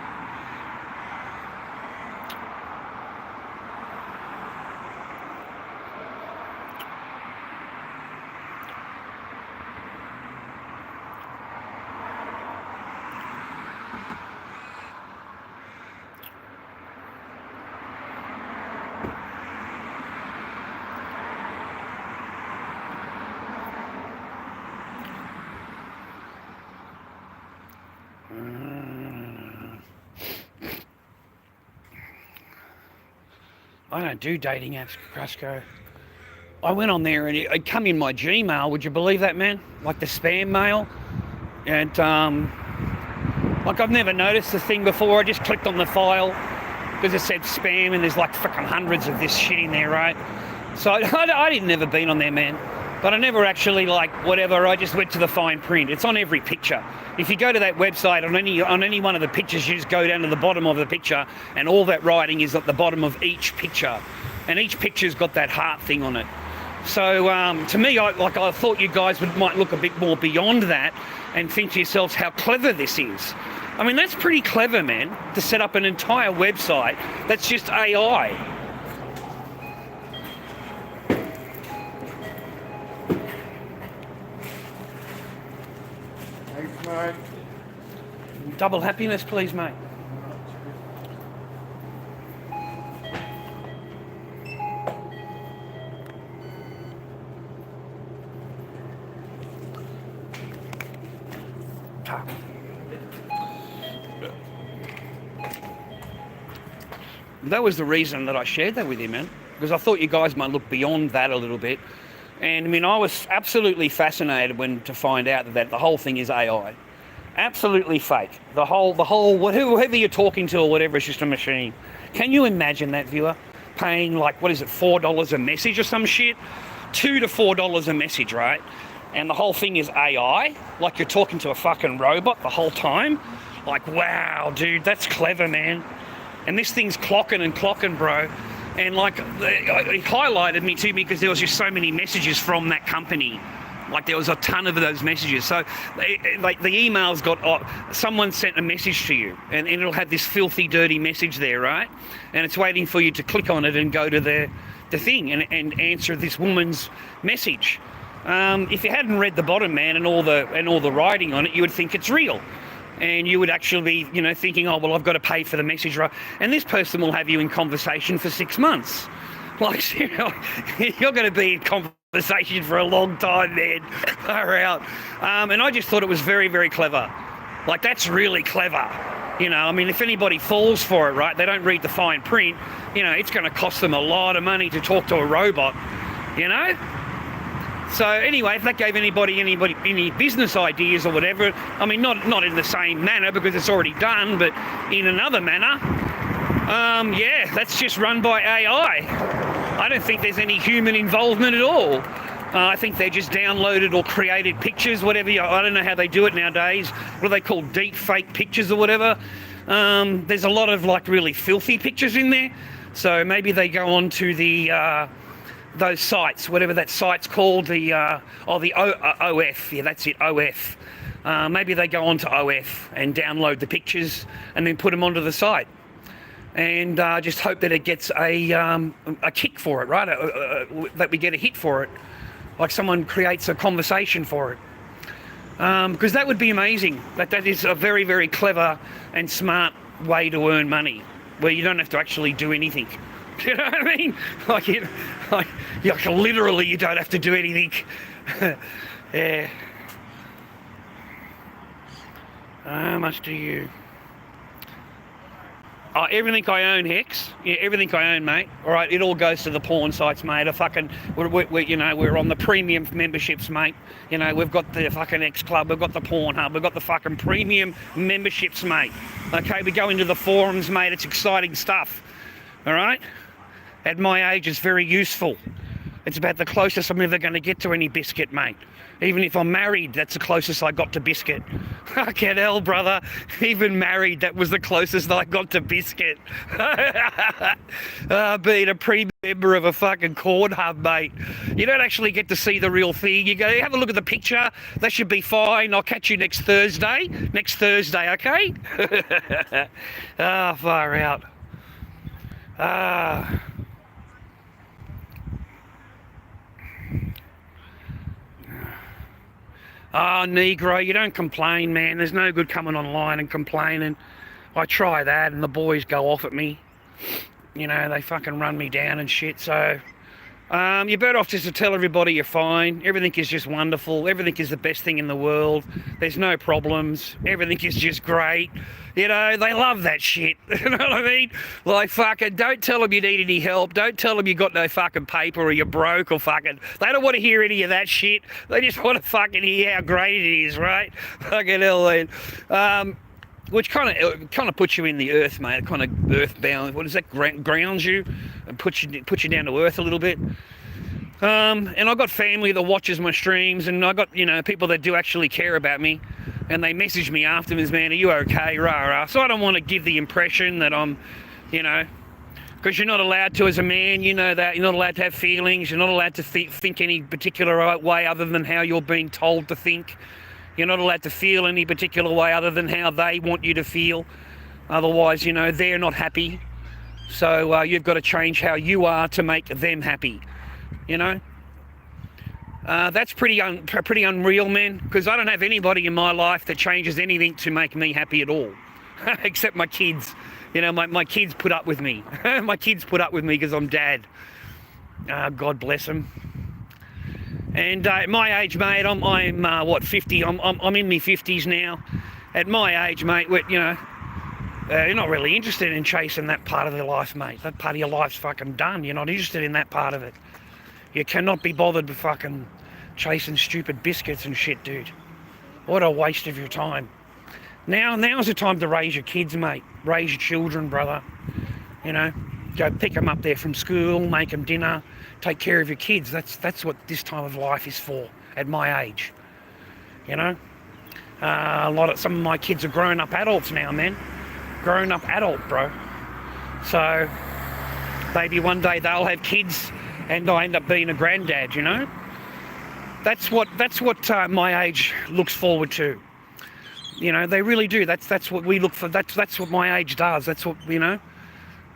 I don't do dating apps, Crusco. I went on there and it come in my Gmail. Would you believe that, man? Like the spam mail. And like I've never noticed the thing before. I just clicked on the file because it said spam and there's like fucking hundreds of this shit in there, right? So I didn't never been on there, man. But I never actually like whatever. I just went to the fine print. It's on every picture. If you go to that website on any one of the pictures, you just go down to the bottom of the picture, and all that writing is at the bottom of each picture, and each picture's got that heart thing on it. So to me, I thought you guys might look a bit more beyond that and think to yourselves how clever this is. I mean, that's pretty clever, man, to set up an entire website that's just AI. Thanks, mate. Double happiness, please, mate. That was the reason that I shared that with you, man, because I thought you guys might look beyond that a little bit. And I mean, I was absolutely fascinated to find out that the whole thing is AI. Absolutely fake. The whole whoever you're talking to or whatever is just a machine. Can you imagine that, viewer, paying like, what is it, $4 a message or some shit? $2 to $4 a message, right? And the whole thing is AI, like you're talking to a fucking robot the whole time. Like, wow, dude, that's clever, man. And this thing's clocking, bro. And like, it highlighted me too because there was just so many messages from that company. Like there was a ton of those messages. So like the email's got, someone sent a message to you and it'll have this filthy, dirty message there, right? And it's waiting for you to click on it and go to the thing and answer this woman's message. If you hadn't read the bottom, man, and all the writing on it, you would think it's real. And you would actually be, thinking, oh, well, I've got to pay for the message, right? And this person will have you in conversation for 6 months. Like, you're going to be in conversation for a long time, man. Far out. And I just thought it was very, very clever. Like, that's really clever. You know, I mean, if anybody falls for it, right, they don't read the fine print, you know, it's going to cost them a lot of money to talk to a robot, you know? So anyway, if that gave anybody any business ideas or whatever, I mean, not in the same manner because it's already done, but in another manner, yeah, that's just run by AI. I don't think there's any human involvement at all. I think they just downloaded or created pictures, whatever. I don't know how they do it nowadays. What are they called? Deep fake pictures or whatever. There's a lot of like really filthy pictures in there. So maybe they go on to the those sites, whatever that site's called, the OF. Yeah, that's it, OF. Maybe they go on to OF and download the pictures and then put them onto the site. And just hope that it gets a kick for it, right? That we get a hit for it. Like someone creates a conversation for it. Because that would be amazing. That is a very, very clever and smart way to earn money, where you don't have to actually do anything. You know what I mean? Like literally you don't have to do anything. Yeah. How much do you... Oh, everything I own, Hex. Yeah, everything I own, mate. All right, it all goes to the porn sites, mate. We're on the premium memberships, mate. You know, we've got the fucking X Club, we've got the Pornhub, we've got the fucking premium memberships, mate. Okay, we go into the forums, mate. It's exciting stuff. All right? At my age, it's very useful. It's about the closest I'm ever going to get to any biscuit, mate. Even if I'm married, that's the closest I got to biscuit. Fucking hell, brother. Even married, that was the closest I got to biscuit. Being a pre-member of a fucking corn hub, mate. You don't actually get to see the real thing. You go, have a look at the picture. That should be fine. I'll catch you next Thursday. Next Thursday, okay? Far out. Oh, Negro, you don't complain, man. There's no good coming online and complaining. I try that and the boys go off at me. You know, they fucking run me down and shit. So, you're better off just to tell everybody you're fine. Everything is just wonderful. Everything is the best thing in the world. There's no problems. Everything is just great. You know, they love that shit. You know what I mean? Like, fucking, don't tell them you need any help. Don't tell them you got no fucking paper or you're broke or fucking... They don't want to hear any of that shit. They just want to fucking hear how great it is, right? Fucking hell, man. Which kind of puts you in the earth, mate. It kind of earthbound. What is that? Grounds you and puts you down to earth a little bit. And I've got family that watches my streams, and I got, you know, people that do actually care about me, and they message me afterwards, man, are you okay? Rah, rah. So I don't want to give the impression that I'm, you know, because you're not allowed to as a man, you know that. You're not allowed to have feelings. You're not allowed to think any particular way other than how you're being told to think. You're not allowed to feel any particular way other than how they want you to feel. Otherwise, you know, they're not happy. So you've got to change how you are to make them happy, you know. That's pretty unreal, man, because I don't have anybody in my life that changes anything to make me happy at all, except my kids. You know, my kids put up with me. My kids put up with me because I'm dad. God bless them. And at my age, mate, I'm what, 50? I'm in my 50s now. At my age, mate, you know, you're not really interested in chasing that part of your life, mate. That part of your life's fucking done. You're not interested in that part of it. You cannot be bothered with fucking chasing stupid biscuits and shit, dude. What a waste of your time. Now's the time to raise your kids, mate. Raise your children, brother. You know, go pick them up there from school, make them dinner, take care of your kids. That's what this time of life is for at my age. You know, some of my kids are grown-up adults now, man. Grown-up adult, bro. So maybe one day they'll have kids and I end up being a granddad, you know. That's what my age looks forward to. You know, they really do. That's what we look for. That's what my age does. That's what, you know.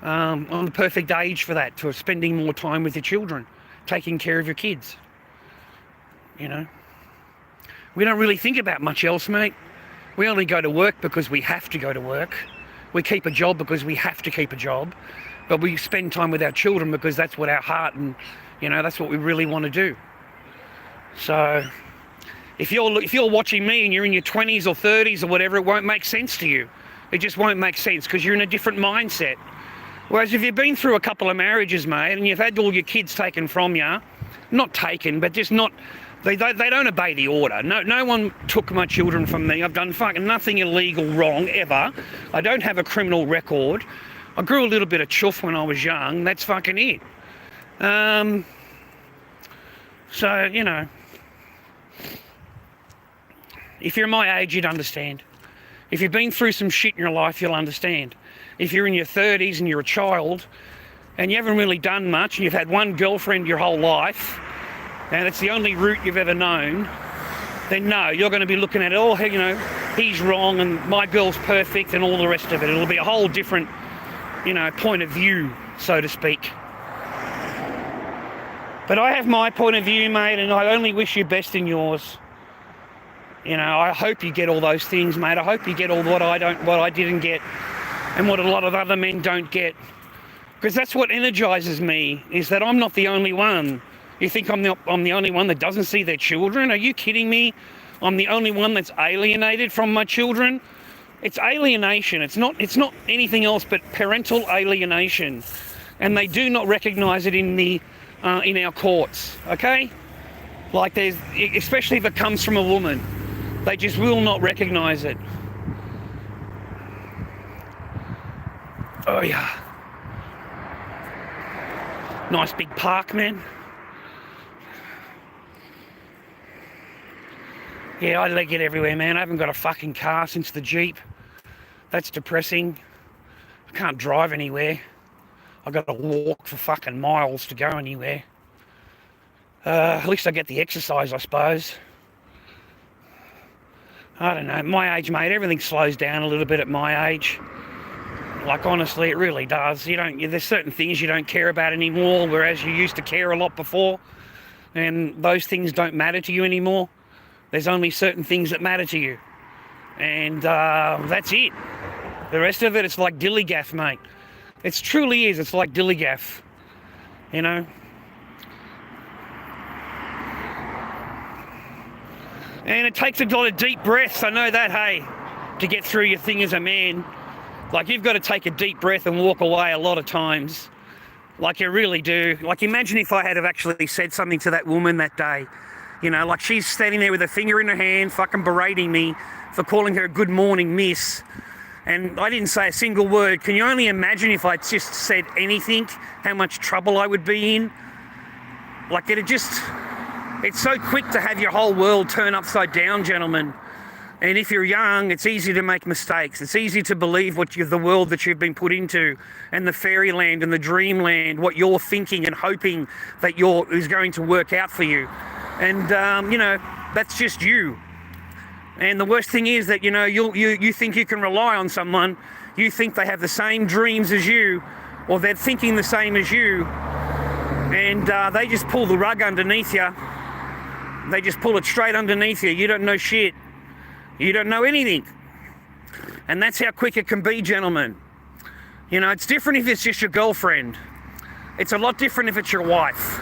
I'm the perfect age for that, for spending more time with your children, taking care of your kids. You know. We don't really think about much else, mate. We only go to work because we have to go to work. We keep a job because we have to keep a job. But we spend time with our children because that's what our heart and, you know, that's what we really want to do. So if you're watching me and you're in your 20s or 30s or whatever, it won't make sense to you. It just won't make sense because you're in a different mindset. Whereas if you've been through a couple of marriages, mate, and you've had all your kids taken from you, not taken, but just not, they don't obey the order. No one took my children from me. I've done fucking nothing illegal wrong ever. I don't have a criminal record. I grew a little bit of chuff when I was young. That's fucking it. So, you know, if you're my age, you'd understand. If you've been through some shit in your life, you'll understand. If you're in your 30s and you're a child and you haven't really done much and you've had one girlfriend your whole life and it's the only route you've ever known, then no, you're going to be looking at it, oh, you know, he's wrong and my girl's perfect and all the rest of it. It'll be a whole different, you know, point of view, so to speak. But I have my point of view, mate, and I only wish you best in yours. You know, I hope you get all those things, mate. I hope you get all what I didn't get and what a lot of other men don't get. Because that's what energizes me, is that I'm not the only one. You think I'm the only one that doesn't see their children? Are you kidding me? I'm the only one that's alienated from my children? It's alienation. It's not anything else but parental alienation. And they do not recognize it in our courts, okay? Like there's, especially if it comes from a woman. They just will not recognise it. Oh yeah. Nice big park, man. Yeah, I leg it everywhere, man. I haven't got a fucking car since the Jeep. That's depressing. I can't drive anywhere. I've got to walk for fucking miles to go anywhere. At least I get the exercise, I suppose. I don't know, my age, mate, everything slows down a little bit at my age. Like, honestly, it really does. There's certain things you don't care about anymore, whereas you used to care a lot before. And those things don't matter to you anymore. There's only certain things that matter to you. And that's it. The rest of it, it's like dilly-gaff, mate. It truly is. It's like dilly-gaff. You know? And it takes a lot of deep breaths, I know that, hey, to get through your thing as a man. Like, you've got to take a deep breath and walk away a lot of times. Like, you really do. Like, imagine if I had have actually said something to that woman that day. You know, like, she's standing there with her finger in her hand, fucking berating me for calling her a good morning miss. And I didn't say a single word. Can you only imagine if I just said anything, how much trouble I would be in? Like, it's so quick to have your whole world turn upside down, gentlemen. And if you're young, it's easy to make mistakes. It's easy to believe the world that you've been put into, and the fairyland and the dreamland, what you're thinking and hoping that is going to work out for you. And, you know, that's just you. And the worst thing is that, you know, you think you can rely on someone. You think they have the same dreams as you, or they're thinking the same as you. And they just pull the rug underneath you. They just pull it straight underneath you. You don't know shit. You don't know anything. And that's how quick it can be, gentlemen. You know, it's different if it's just your girlfriend. It's a lot different if it's your wife.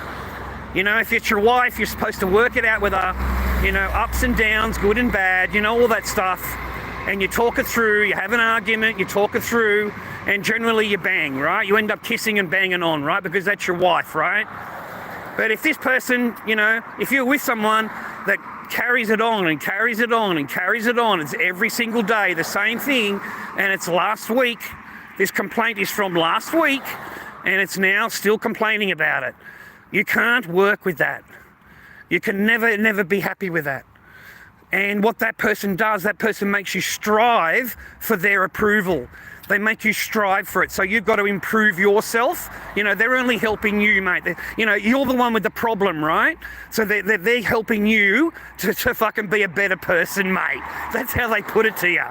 You know, if it's your wife, you're supposed to work it out with her. You know, ups and downs, good and bad, you know, all that stuff. And you talk it through, you have an argument, you talk it through, and generally you bang, right? You end up kissing and banging on, right? Because that's your wife, right? But if this person, you know, if you're with someone that carries it on and carries it on and carries it on, it's every single day the same thing, and it's last week, this complaint is from last week, and it's now still complaining about it. You can't work with that. You can never be happy with that. And what that person does, that person makes you strive for their approval. They make you strive for it. So you've got to improve yourself. You know, they're only helping you, mate. You know, you're the one with the problem, right? So they're helping you to fucking be a better person, mate. That's how they put it to you.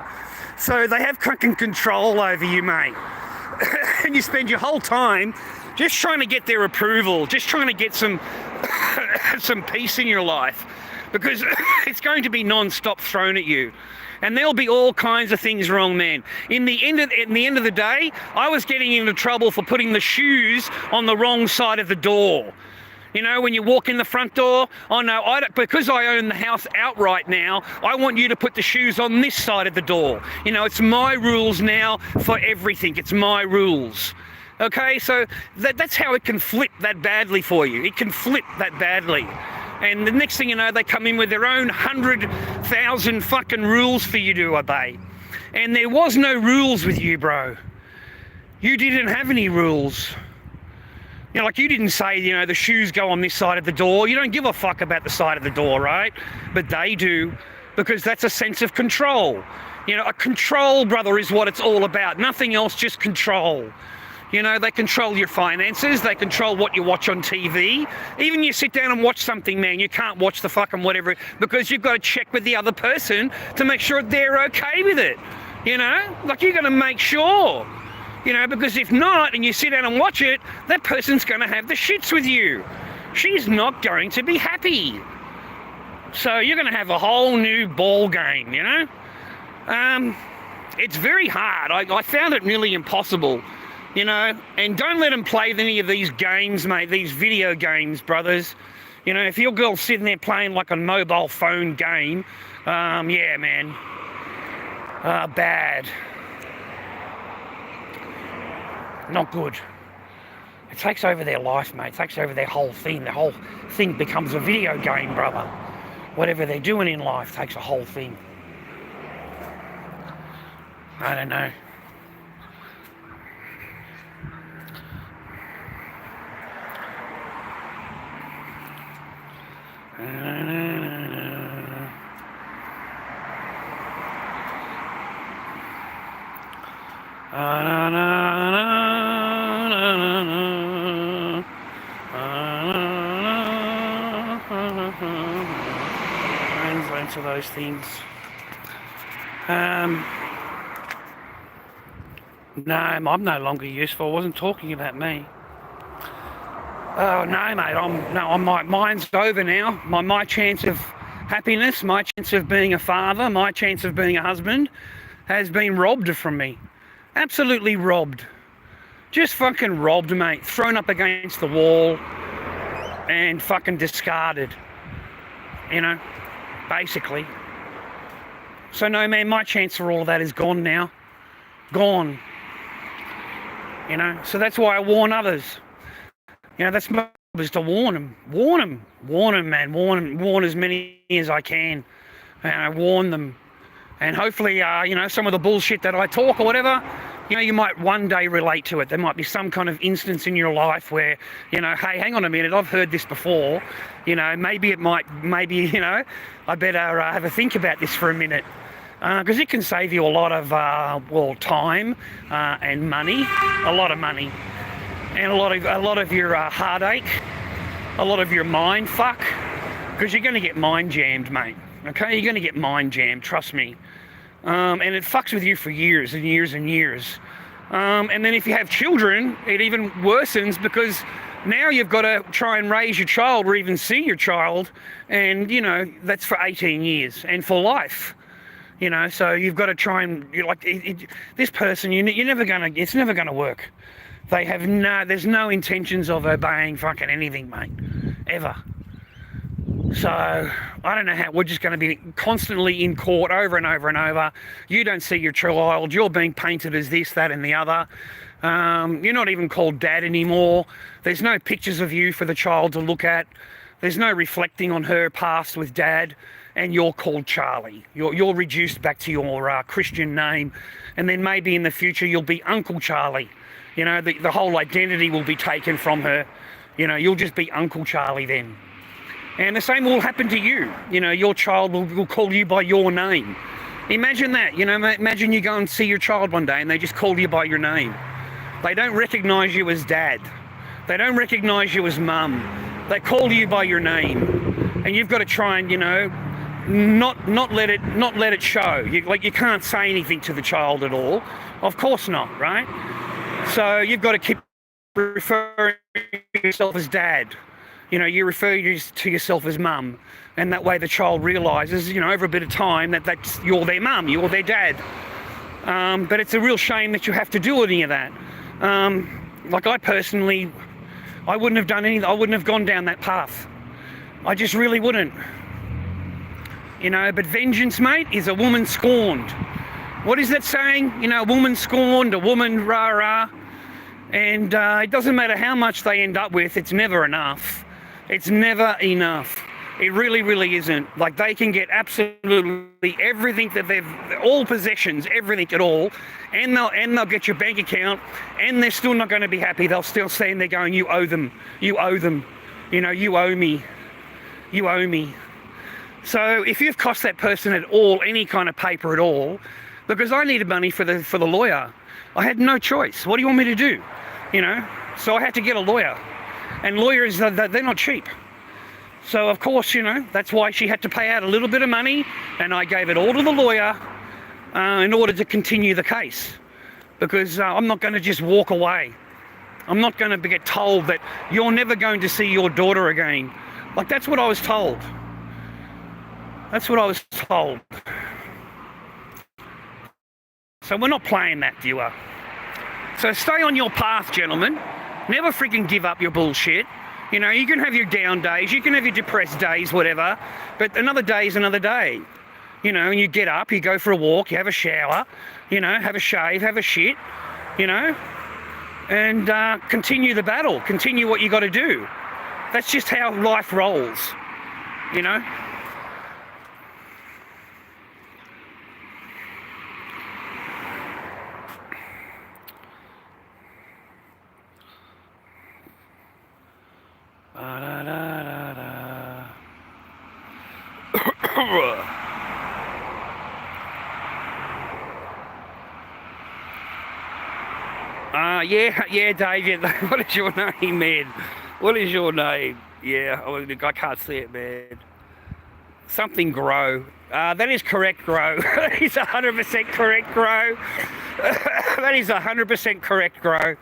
So they have fucking control over you, mate. And you spend your whole time just trying to get their approval, just trying to get some peace in your life, because it's going to be non-stop thrown at you. And there'll be all kinds of things wrong, man. In the end of the day, I was getting into trouble for putting the shoes on the wrong side of the door. You know, when you walk in the front door, oh no, because I own the house outright now, I want you to put the shoes on this side of the door. You know, it's my rules now for everything. It's my rules. Okay, so that's how it can flip that badly for you. It can flip that badly. And the next thing you know, they come in with their own 100,000 fucking rules for you to obey. And there was no rules with you, bro. You didn't have any rules. You know, like you didn't say, you know, the shoes go on this side of the door. You don't give a fuck about the side of the door, right? But they do, because that's a sense of control. You know, a control, brother, is what it's all about. Nothing else, just control. You know, they control your finances, they control what you watch on TV. Even you sit down and watch something, man, you can't watch the fucking whatever, because you've got to check with the other person to make sure they're okay with it. You know, like you're going to make sure. You know, because if not, and you sit down and watch it, that person's going to have the shits with you. She's not going to be happy. So you're going to have a whole new ball game, you know? It's very hard. I found it nearly impossible, you know? And don't let them play any of these games, mate, these video games, brothers. You know, if your girl's sitting there playing like a mobile phone game, yeah, man. Bad. Not good. It takes over their life, mate. It takes over their whole thing. The whole thing becomes a video game, brother. Whatever they're doing in life takes a whole thing. I don't know. To those things. No, I'm no longer useful. I wasn't talking about me. Oh no, mate. Mine's over now. My chance of happiness, my chance of being a father, my chance of being a husband, has been robbed from me. Absolutely robbed. Just fucking robbed, mate. Thrown up against the wall and fucking discarded. You know. Basically. So no, man, my chance for all of that is gone now. Gone. You know, so that's why I warn others. You know, that's my job, is to warn them. Warn them. Warn them, man. Warn as many as I can. And I warn them. And hopefully, you know, some of the bullshit that I talk or whatever, you know, you might one day relate to it. There might be some kind of instance in your life where, you know, hey, hang on a minute, I've heard this before. You know, maybe, you know, I better have a think about this for a minute. Because it can save you a lot of, well, time and money, a lot of money, and a lot of your heartache, a lot of your mind fuck, because you're going to get mind jammed, mate. Okay, you're going to get mind jammed, trust me. And it fucks with you for years and years and years. And then if you have children, it even worsens, because now you've got to try and raise your child or even see your child, and, you know, that's for 18 years and for life. You know, so you've got to try and, this person, it's never going to work. There's no intentions of obeying fucking anything, mate, ever. So, I don't know how, we're just going to be constantly in court over and over and over. You don't see your child, you're being painted as this, that and the other. You're not even called dad anymore. There's no pictures of you for the child to look at. There's no reflecting on her past with dad, and you're called Charlie. You're reduced back to your Christian name, and then maybe in the future you'll be Uncle Charlie. You know, the whole identity will be taken from her. You know, you'll just be Uncle Charlie then. And the same will happen to you. You know, your child will call you by your name. Imagine that, you know, imagine you go and see your child one day and they just call you by your name. They don't recognise you as dad. They don't recognise you as mum. They call you by your name. And you've got to try and, you know, not let it show. You can't say anything to the child at all. Of course not, right? So you've got to keep referring to yourself as dad. You know, you refer to yourself as mum, and that way the child realises, you know, over a bit of time that's you're their mum, you're their dad. But it's a real shame that you have to do any of that. Like I personally I wouldn't have done anything. I wouldn't have gone down that path. I just really wouldn't. You know, but vengeance, mate, is a woman scorned. What is that saying? You know, a woman scorned, a woman rah-rah. And it doesn't matter how much they end up with, it's never enough. It's never enough. It really, really isn't. Like, they can get absolutely everything that all possessions, everything at all, and they'll get your bank account, and they're still not going to be happy. They'll still stand there going, you owe them, you owe them, you know, you owe me, you owe me. So if you've cost that person at all, any kind of paper at all, because I needed money for the lawyer, I had no choice. What do you want me to do? You know, so I had to get a lawyer, and lawyers, they're not cheap. So, of course, you know, that's why she had to pay out a little bit of money, and I gave it all to the lawyer in order to continue the case. Because I'm not going to just walk away. I'm not going to get told that you're never going to see your daughter again. Like, that's what I was told. That's what I was told. So we're not playing that, viewer. So stay on your path, gentlemen. Never freaking give up your bullshit. You know, you can have your down days, you can have your depressed days, whatever, but another day is another day. You know, and you get up, you go for a walk, you have a shower, you know, have a shave, have a shit, you know, and continue the battle, continue what you got to do. That's just how life rolls, you know. Yeah, David. What is your name, man? What is your name? Yeah, I can't see it, man. Something Grow. That is correct, Grow. That is 100% correct, Grow. That is 100% correct, Grow.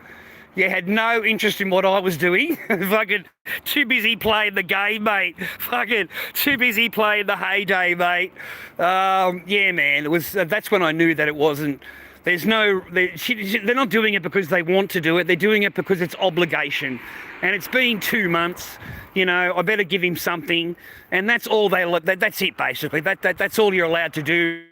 You had no interest in what I was doing. Fucking too busy playing the game, mate. Fucking too busy playing the heyday, mate. Yeah, man. It was. That's when I knew that it wasn't. There's no. They're not doing it because they want to do it. They're doing it because it's obligation. And it's been 2 months. You know, I better give him something. And that's all they. That's it, basically. That's all you're allowed to do.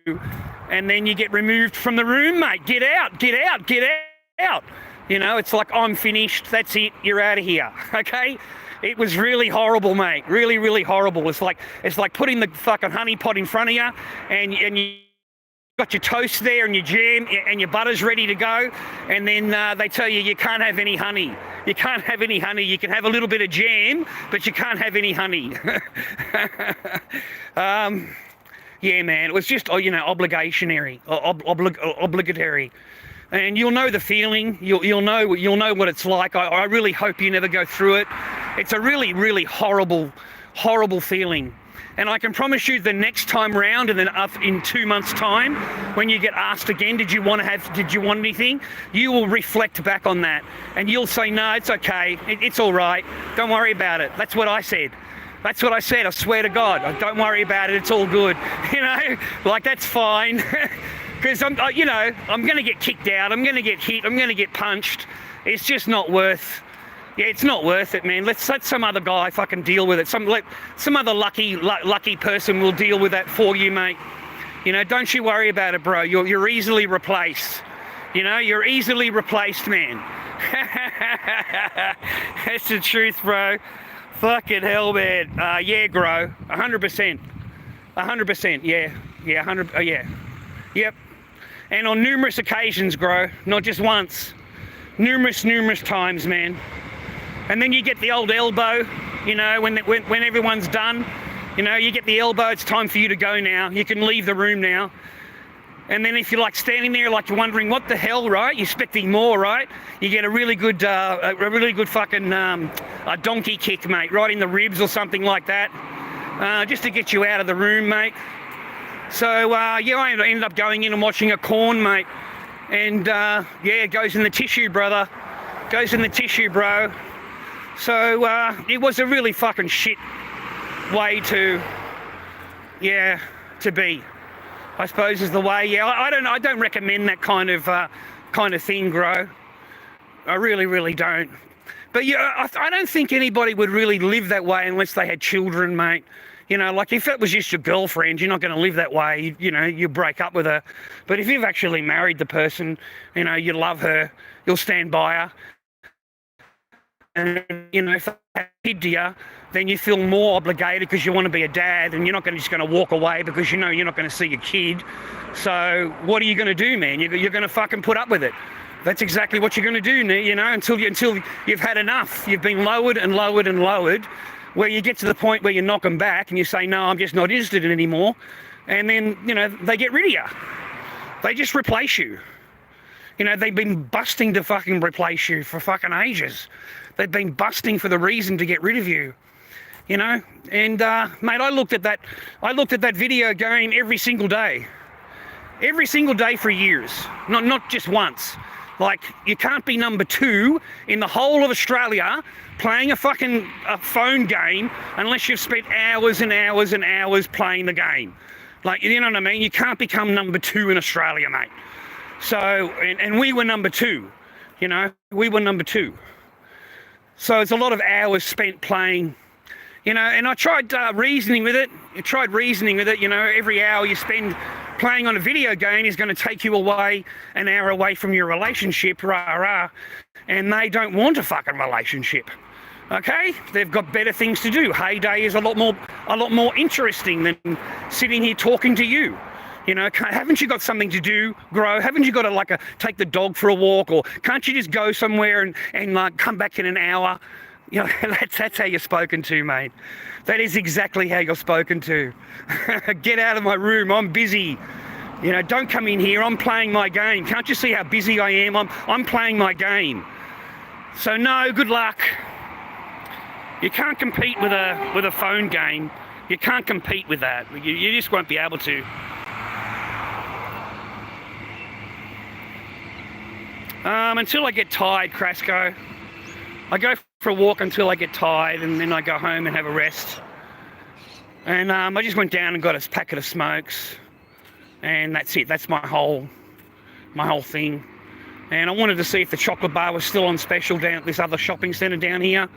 And then you get removed from the room, mate. Get out. Get out. Get out. You know, it's like, I'm finished, that's it, you're out of here, okay? It was really horrible, mate, really, really horrible. It's like putting the fucking honey pot in front of you, and you got your toast there and your jam and your butter's ready to go, and then they tell you you can't have any honey. You can't have any honey. You can have a little bit of jam, but you can't have any honey. Yeah, man, it was just, you know, obligatory. And you'll know the feeling. You'll know what it's like. I really hope you never go through it. It's a really, really horrible feeling. And I can promise you, the next time round, and then in 2 months' time, when you get asked again, did you want anything? You will reflect back on that, and you'll say, no, it's okay. It's all right. Don't worry about it. That's what I said. That's what I said. I swear to God. Don't worry about it. It's all good. You know, like, that's fine. Because I'm going to get kicked out. I'm going to get hit. I'm going to get punched. It's just not worth. Yeah, it's not worth it, man. Let's let some other guy fucking deal with it. Some other lucky person will deal with that for you, mate. You know, don't you worry about it, bro. You're easily replaced. You know, you're easily replaced, man. That's the truth, bro. Fucking hell, man. Yeah, Grow. 100%. 100%. Yeah. 100. Yeah. Yep. And on numerous occasions, Grow, not just once, numerous times, man. And then you get the old elbow, you know, when everyone's done, you know, you get the elbow, it's time for you to go now. You can leave the room now. And then if you're like standing there, like you're wondering what the hell, right? You're expecting more, right? You get a really good fucking a donkey kick, mate, right in the ribs or something like that, just to get you out of the room, mate. So, yeah, I ended up going in and watching a corn, mate. And, yeah, it goes in the tissue, brother. Goes in the tissue, bro. So, it was a really fucking shit way to be, I suppose, is the way. Yeah, I don't recommend that kind of thing, Grow. I really, really don't. But yeah, I don't think anybody would really live that way unless they had children, mate. You know, like if it was just your girlfriend, you're not going to live that way. You know, you break up with her. But if you've actually married the person, you know, you love her, you'll stand by her. And, you know, if they have a kid to you, then you feel more obligated because you want to be a dad, and you're not just going to walk away because you know you're not going to see your kid. So what are you going to do, man? You're going to fucking put up with it. That's exactly what you're going to do, you know, until you've had enough. You've been lowered and lowered and lowered, where you get to the point where you knock them back and you say, no, I'm just not interested in anymore. And then, you know, they get rid of you. They just replace you. You know, they've been busting to fucking replace you for fucking ages. They've been busting for the reason to get rid of you. You know, and mate, I looked at that video game every single day for years, not just once. Like, you can't be number 2 in the whole of Australia playing a phone game unless you've spent hours and hours and hours playing the game. Like, you know what I mean? You can't become number 2 in Australia, mate. So, and we were number 2, you know, we were number 2. So it's a lot of hours spent playing, you know, and I tried reasoning with it. You know, every hour you spend playing on a video game is going to take you away an hour away from your relationship, rah. And they don't want a fucking relationship. Okay? They've got better things to do. Heyday is a lot more interesting than sitting here talking to you. You know, haven't you got something to do, grow? Haven't you got to take the dog for a walk, or can't you just go somewhere and come back in an hour? You know, that's how you're spoken to, mate. That is exactly how you're spoken to. Get out of my room, I'm busy. You know, don't come in here, I'm playing my game. Can't you see how busy I am? I'm playing my game. So no, good luck. You can't compete with a phone game. You can't compete with that. You just won't be able to. Until I get tired, Crasco. I go for a walk until I get tired, and then I go home and have a rest. And I just went down and got a packet of smokes, and that's it. That's my whole thing. And I wanted to see if the chocolate bar was still on special down at this other shopping centre down here.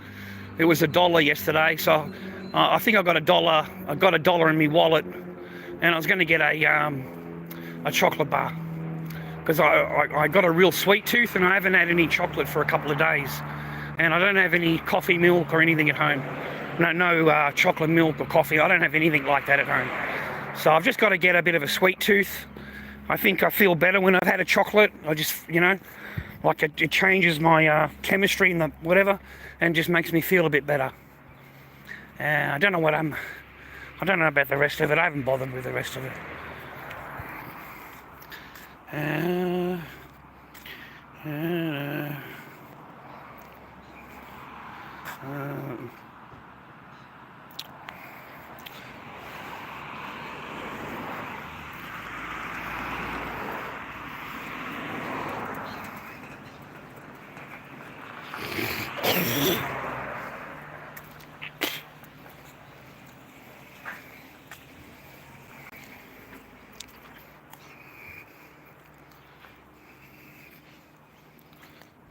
It was $1 yesterday, so I think I got $1. I got $1 in my wallet, and I was going to get a chocolate bar because I got a real sweet tooth, and I haven't had any chocolate for a couple of days. And I don't have any coffee milk or anything at home. No chocolate milk or coffee. I don't have anything like that at home. So I've just got to get a bit of a sweet tooth. I think I feel better when I've had a chocolate. I just, you know, like it changes my chemistry and the whatever, and just makes me feel a bit better. I don't know about the rest of it. I haven't bothered with the rest of it.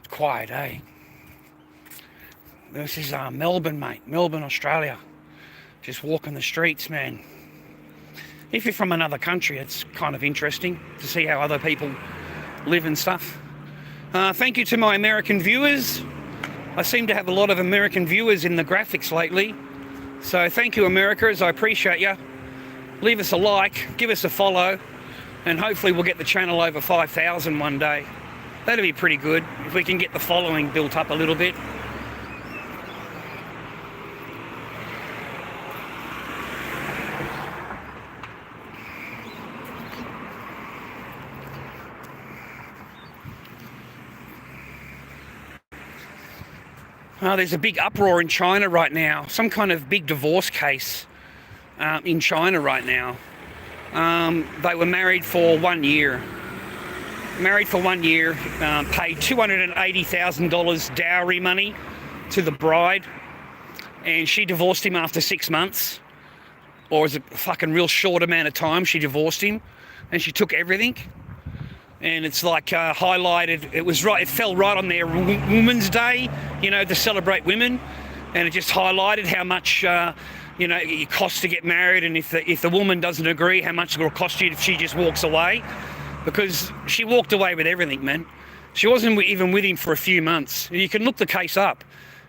Quiet, eh? This is Melbourne, mate. Melbourne, Australia. Just walking the streets, man. If you're from another country, it's kind of interesting to see how other people live and stuff. Thank you to my American viewers. I seem to have a lot of American viewers in the graphics lately. So thank you, Americas. I appreciate you. Leave us a like, give us a follow, and hopefully we'll get the channel over 5,000 one day. That'd be pretty good if we can get the following built up a little bit. There's a big uproar in China right now. Some kind of big divorce case in China right now. They were married for 1 year. Paid $280,000 dowry money to the bride, and she divorced him after 6 months, or was it a fucking real short amount of time she divorced him, and she took everything. and it's like highlighted. It fell right on their Women's Day, to celebrate women, and it just highlighted how much it costs to get married, and if the woman doesn't agree, how much it will cost you if she just walks away, because she walked away with everything, man. She wasn't even with him for a few months. You can look the case up,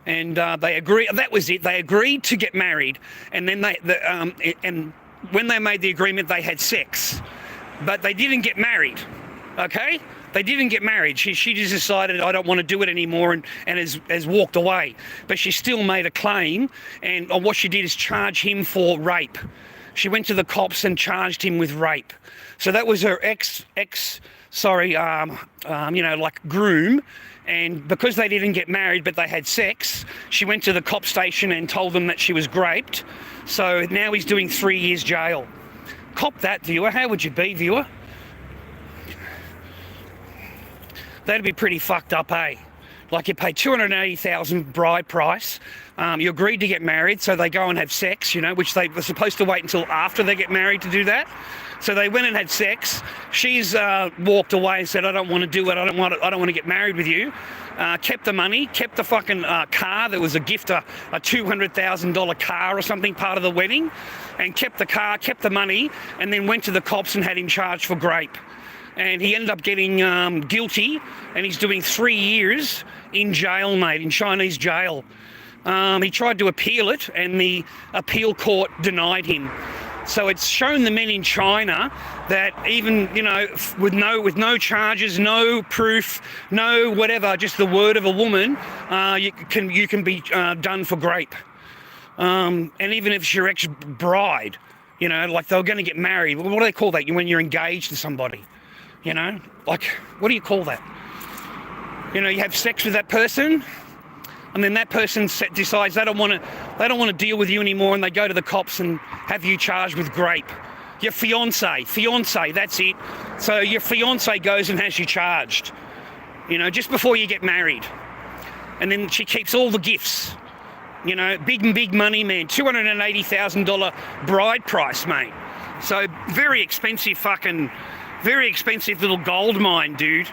and they agree. That was it. They agreed to get married, and then and when they made the agreement, they had sex, but they didn't get married. Okay, they didn't get married. She just decided, I don't want to do it anymore, and has walked away. But she still made a claim, and what she did is charge him for rape. She went to the cops and charged him with rape. So that was her groom. And because they didn't get married, but they had sex, she went to the cop station and told them that she was raped. So now he's doing 3 years jail. Cop that, viewer. How would you be, viewer? That'd be pretty fucked up, eh? Like, you pay $280,000 bride price. You agreed to get married, so they go and have sex, which they were supposed to wait until after they get married to do that. So they went and had sex. She's walked away and said, I don't want to do it. I don't want to get married with you. Kept the money, kept the fucking car. There was a gift, a $200,000 car or something, part of the wedding, and kept the car, kept the money, and then went to the cops and had him charged for rape. And he ended up getting guilty, and he's doing 3 years in jail, mate, in Chinese jail. He tried to appeal it, and the appeal court denied him. So it's shown the men in China that even, with no charges, no proof, no whatever, just the word of a woman, you can be done for rape. And even if it's your ex-bride, like they're going to get married. What do they call that? When you're engaged to somebody. Like, what do you call that? You have sex with that person, and then that person decides they don't want to deal with you anymore, and they go to the cops and have you charged with rape. Your fiance, that's it. So your fiance goes and has you charged, just before you get married. And then she keeps all the gifts, big money, man. $280,000 bride price, mate. So very expensive little gold mine, dude.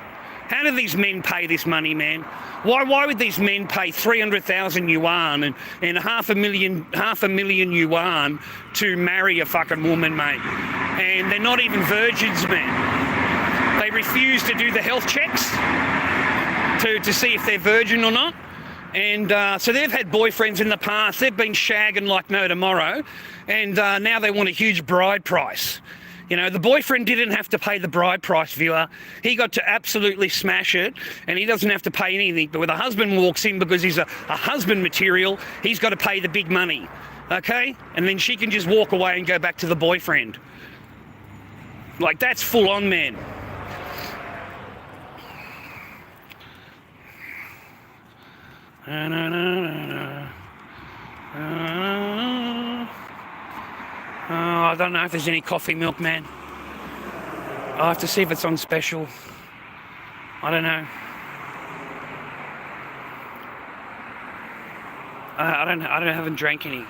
How do these men pay this money, man? Why would these men pay 300,000 yuan and half a million yuan to marry a fucking woman, mate? And they're not even virgins, man. They refuse to do the health checks to see if they're virgin or not. And so they've had boyfriends in the past. They've been shagging like no tomorrow. And now they want a huge bride price. The boyfriend didn't have to pay the bride price, viewer. He got to absolutely smash it, and he doesn't have to pay anything. But when the husband walks in, because he's a husband material, he's got to pay the big money, okay? And then she can just walk away and go back to the boyfriend. Like, that's full on, man. I don't know if there's any coffee milk, man. I'll have to see if it's on special. I don't know. I haven't drank any.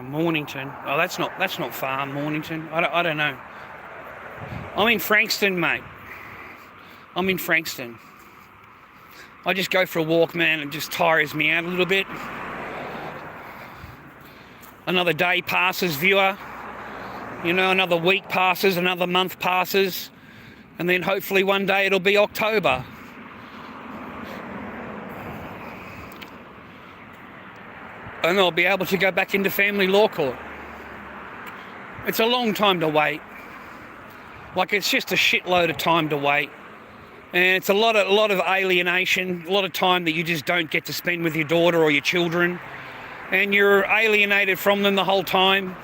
Mornington. Oh, that's not far, Mornington. I don't know. I'm in Frankston, mate. I'm in Frankston. I just go for a walk, man. It just tires me out a little bit. Another day passes, viewer. Another week passes, another month passes. And then hopefully one day it'll be October. And I'll be able to go back into family law court. It's a long time to wait. Like, it's just a shitload of time to wait. And it's a lot of alienation, a lot of time that you just don't get to spend with your daughter or your children. And you're alienated from them the whole time.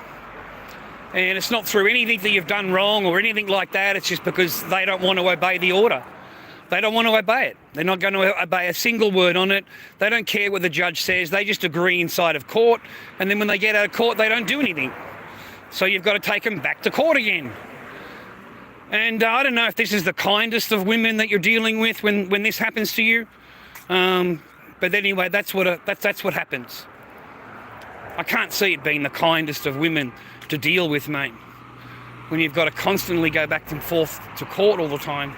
And it's not through anything that you've done wrong or anything like that. It's just because they don't want to obey the order. They don't want to obey it. They're not going to obey a single word on it. They don't care what the judge says. They just agree inside of court. And then when they get out of court, they don't do anything. So you've got to take them back to court again. And I don't know if this is the kindest of women that you're dealing with when this happens to you. But anyway, that's what happens. I can't see it being the kindest of women to deal with, mate, when you've got to constantly go back and forth to court all the time.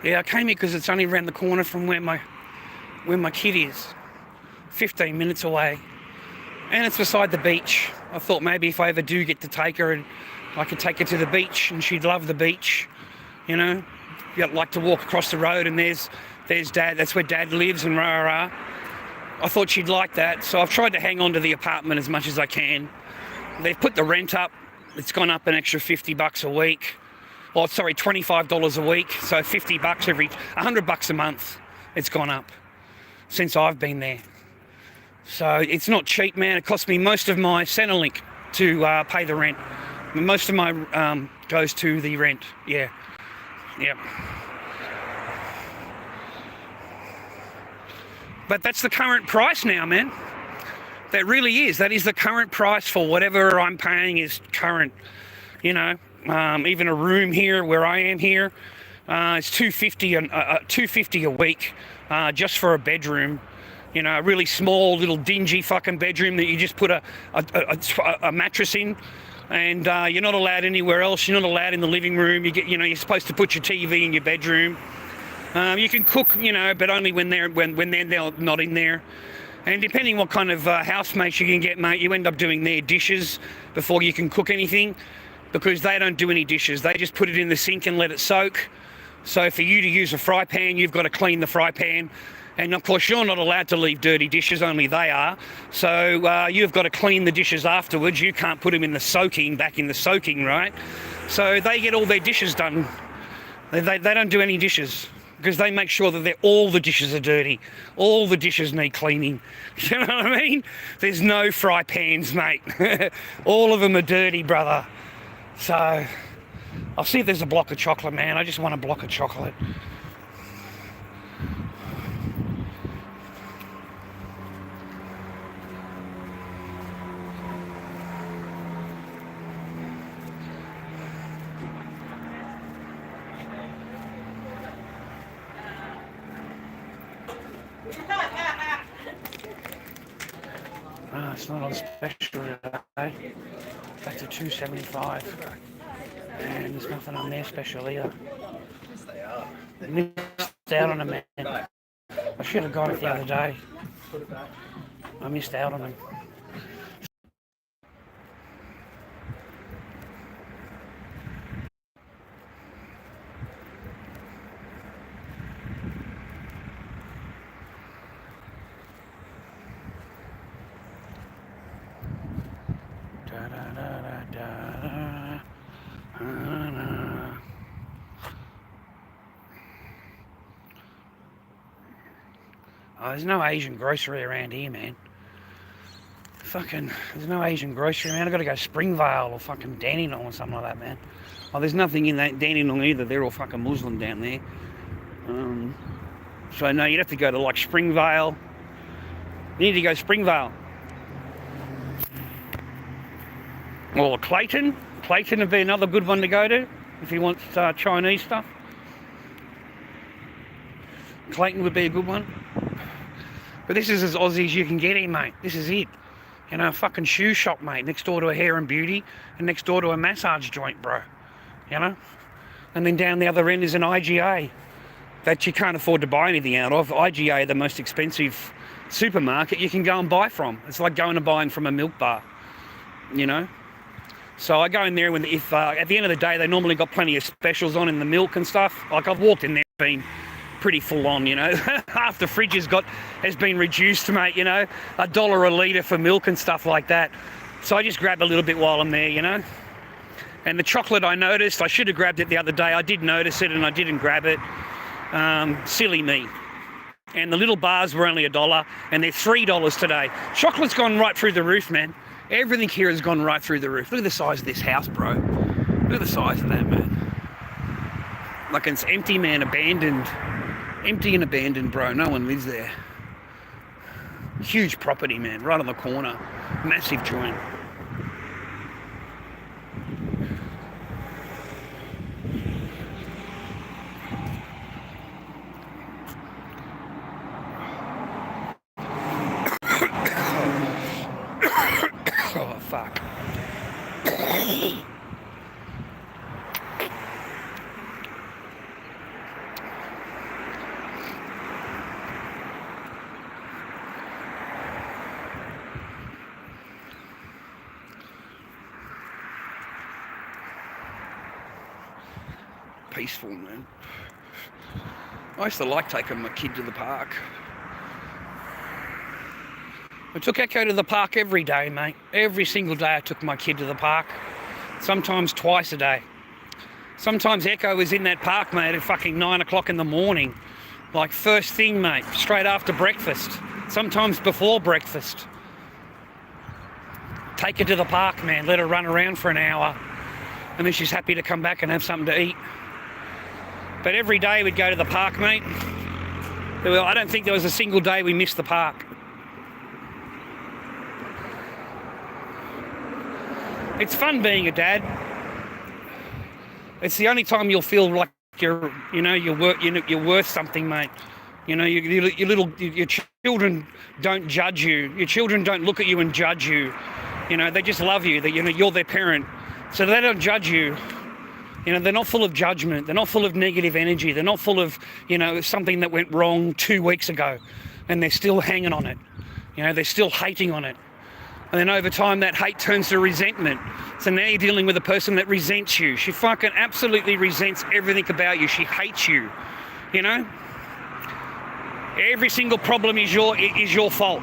Yeah, I came here because it's only around the corner from where my kid is. 15 minutes away. And it's beside the beach. I thought maybe if I ever do get to take her, and I could take her to the beach and she'd love the beach. You know, you'd like to walk across the road and there's Dad, that's where Dad lives, and rah rah. I thought she'd like that, so I've tried to hang on to the apartment as much as I can. They've put the rent up. It's gone up an extra $50 a week. Oh, sorry, $25 a week, so $50 $100 a month. It's gone up since I've been there. So it's not cheap, man. It cost me most of my Centrelink to pay the rent. Most of my goes to the rent. Yeah. But that's the current price now, man. That really is. That is the current price for whatever I'm paying is current. You know, even a room here where I am here, it's $250 a week just for a bedroom. You know, a really small, little dingy fucking bedroom that you just put a mattress in, and you're not allowed anywhere else. You're not allowed in the living room. You're supposed to put your TV in your bedroom. You can cook, but only when they're not in there. And depending what kind of housemates you can get, mate, you end up doing their dishes before you can cook anything, because they don't do any dishes. They just put it in the sink and let it soak. So for you to use a fry pan, you've got to clean the fry pan. And of course, you're not allowed to leave dirty dishes, only they are. So you've got to clean the dishes afterwards. You can't put them back in the soaking, right? So they get all their dishes done. They don't do any dishes, because they make sure that all the dishes are dirty. All the dishes need cleaning. You know what I mean? There's no fry pans, mate. All of them are dirty, brother. So I'll see if there's a block of chocolate, man. I just want a block of chocolate. It's not on special today. That's a $2.75. And there's nothing on there special either. Yes, they are. Missed out on them, man. I should have got it the other day. I missed out on them. Oh, there's no Asian grocery around here, man. There's no Asian grocery, man. I've got to go Springvale or fucking Dandenong or something like that, man. Oh, there's nothing in that Dandenong either. They're all fucking Muslim down there. So no, you'd have to go to like Springvale. You need to go Springvale. Or Clayton. Clayton would be another good one to go to if you want Chinese stuff. Clayton would be a good one. But this is as Aussie as you can get here, mate. This is it. A fucking shoe shop, mate, next door to a hair and beauty, and next door to a massage joint, bro. And then down the other end is an IGA that you can't afford to buy anything out of. IGA, the most expensive supermarket you can go and buy from. It's like going and buying from a milk bar, So I go in there if at the end of the day they normally got plenty of specials on in the milk and stuff. Like I've walked in there, been pretty full on, Half the fridge has been reduced, mate, $1 a litre for milk and stuff like that. So I just grab a little bit while I'm there, And the chocolate I noticed, I should have grabbed it the other day. I did notice it and I didn't grab it. Silly me. And the little bars were only $1 and they're $3 today. Chocolate's gone right through the roof, man. Everything here has gone right through the roof. Look at the size of this house, bro. Look at the size of that, man. Like it's empty, man, abandoned. Empty and abandoned, bro. No one lives there. Huge property, man, right on the corner. Massive joint. Oh, fuck. Peaceful, man. I used to like taking my kid to the park. I took Echo to the park every day, mate. Every single day I took my kid to the park. Sometimes twice a day. Sometimes Echo was in that park, mate, at fucking 9 o'clock in the morning. Like first thing, mate, straight after breakfast. Sometimes before breakfast. Take her to the park, man. Let her run around for an hour. And then she's happy to come back and have something to eat. But every day we'd go to the park, mate. I don't think there was a single day we missed the park. It's fun being a dad. It's the only time you'll feel like you're worth something, mate. You know, your children don't judge you. Your children don't look at you and judge you. You know, they just love you. That you're their parent, so they don't judge you. You know, they're not full of judgment. They're not full of negative energy. They're not full of, something that went wrong 2 weeks ago and they're still hanging on it. You know, they're still hating on it. And then over time, that hate turns to resentment. So now you're dealing with a person that resents you. She fucking absolutely resents everything about you. She hates you, you know? Every single problem is your fault.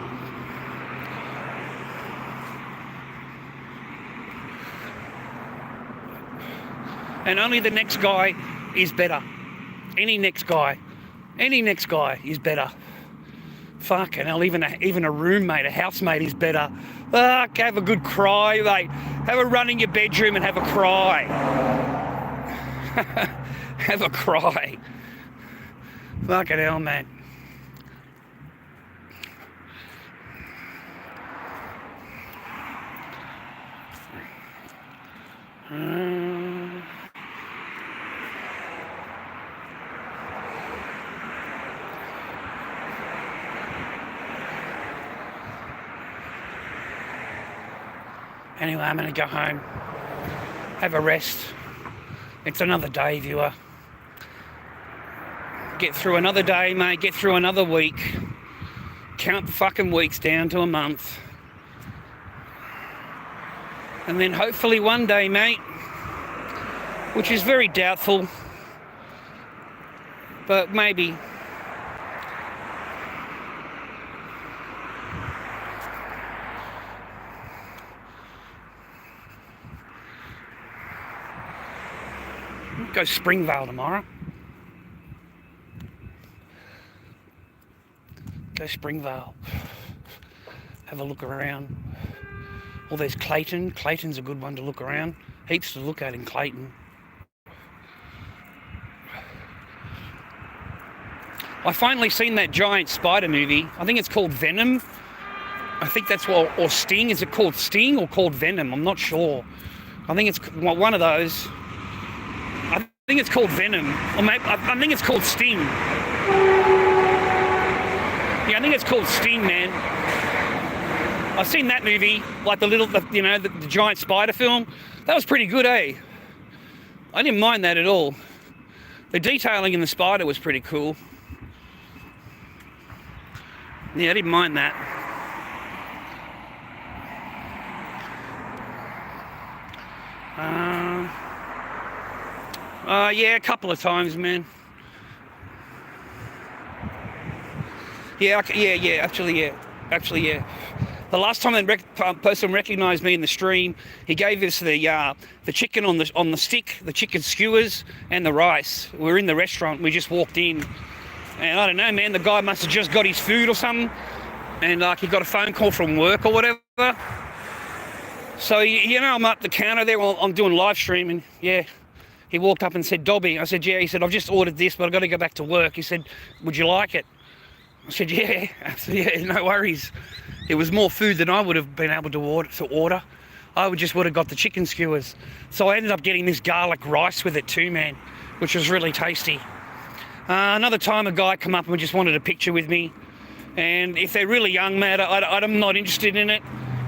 And only the next guy is better. Any next guy is better. Fucking hell, even a roommate, a housemate is better. Fuck, have a good cry, mate. Have a run in your bedroom and have a cry. Have a cry. Fucking hell, man. Anyway, I'm going to go home, have a rest. It's another day, viewer. Get through another day, mate. Get through another week. Count the fucking weeks down to a month. And then hopefully one day, mate, which is very doubtful, but maybe, go Springvale tomorrow. Go Springvale. Have a look around. Or there's Clayton. Clayton's a good one to look around. Heaps to look at in Clayton. I finally seen that giant spider movie. I think it's called Venom. I think that's what, or Sting. Is it called Sting or called Venom? I'm not sure. I think it's one of those. I think it's called Venom, or maybe I think it's called Sting. Yeah, I think it's called Sting, man. I've seen that movie, like the giant spider film. That was pretty good, eh? I didn't mind that at all. The detailing in the spider was pretty cool. Yeah, I didn't mind that. Yeah, a couple of times, man. Actually, yeah. The last time that person recognised me in the stream, he gave us the chicken on the stick, the chicken skewers, and the rice. We were in the restaurant. We just walked in, and I don't know, man. The guy must have just got his food or something, and he got a phone call from work or whatever. So I'm up the counter there while I'm doing live streaming. Yeah, he walked up and said, "Dobby." I said, "Yeah." He said, "I've just ordered this, but I've got to go back to work." He said, "Would you like it?" I said, "Yeah, absolutely, yeah, no worries." It was more food than I would have been able to order. I would have got the chicken skewers. So I ended up getting this garlic rice with it too, man, which was really tasty. Another time a guy come up and just wanted a picture with me. And if they're really young, mate, I'm not interested in it.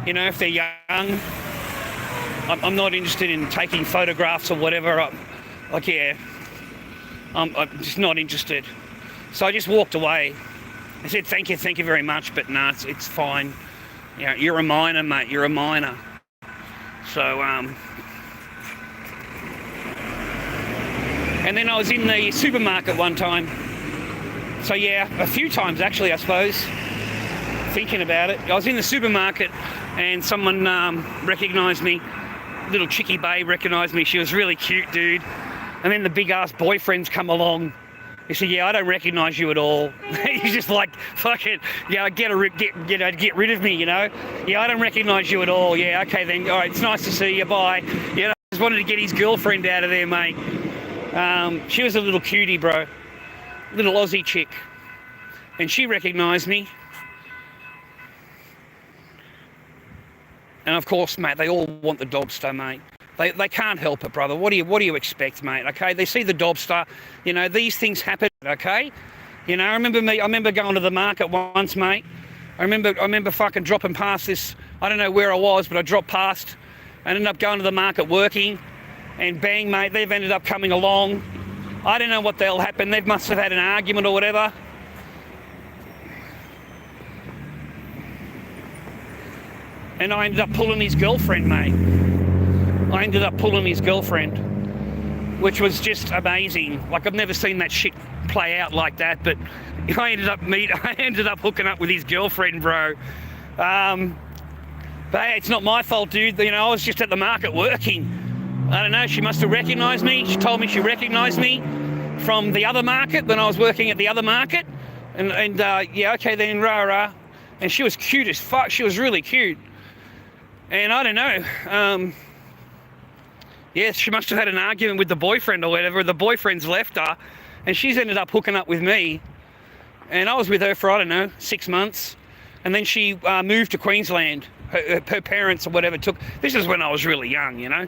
You know, if they're young, I'm not interested in taking photographs or whatever. I'm just not interested. So I just walked away. I said, thank you very much, but no, it's fine. You know, you're a minor, mate, you're a minor. So, and then I was in the supermarket one time. So yeah, a few times actually, I suppose, thinking about it. I was in the supermarket and someone recognised me. Little chickie babe recognised me. She was really cute, dude. And then the big ass boyfriend's come along. He said, "Yeah, I don't recognise you at all." He's just like, "Fuck it, yeah, get rid of me, you know? Yeah, I don't recognise you at all. Yeah, okay then. All right, it's nice to see you. Bye." You know, I just wanted to get his girlfriend out of there, mate. She was a little cutie, bro, little Aussie chick, and she recognised me. And of course, mate, they all want the Dobster, mate. They can't help it, brother. What do you expect, mate? Okay, they see the Dobster. You know, these things happen. Okay, you know, I remember going to the market once, mate. I remember fucking dropping past this. I don't know where I was, but I dropped past. I ended up going to the market working, and bang, mate, they've ended up coming along. I don't know what the hell happened. They must have had an argument or whatever. And I ended up pulling his girlfriend, mate. I ended up pulling his girlfriend, which was just amazing. Like, I've never seen that shit play out like that, but I ended up hooking up with his girlfriend, bro. But hey, it's not my fault, dude. You know, I was just at the market working. I don't know, she must have recognised me. She told me she recognised me from the other market when I was working at the other market. And yeah, okay then, rah. And she was cute as fuck. She was really cute. And I don't know, yeah, she must have had an argument with the boyfriend or whatever. The boyfriend's left her, and she's ended up hooking up with me. And I was with her for, I don't know, 6 months. And then she moved to Queensland. Her parents or whatever took... This is when I was really young, you know.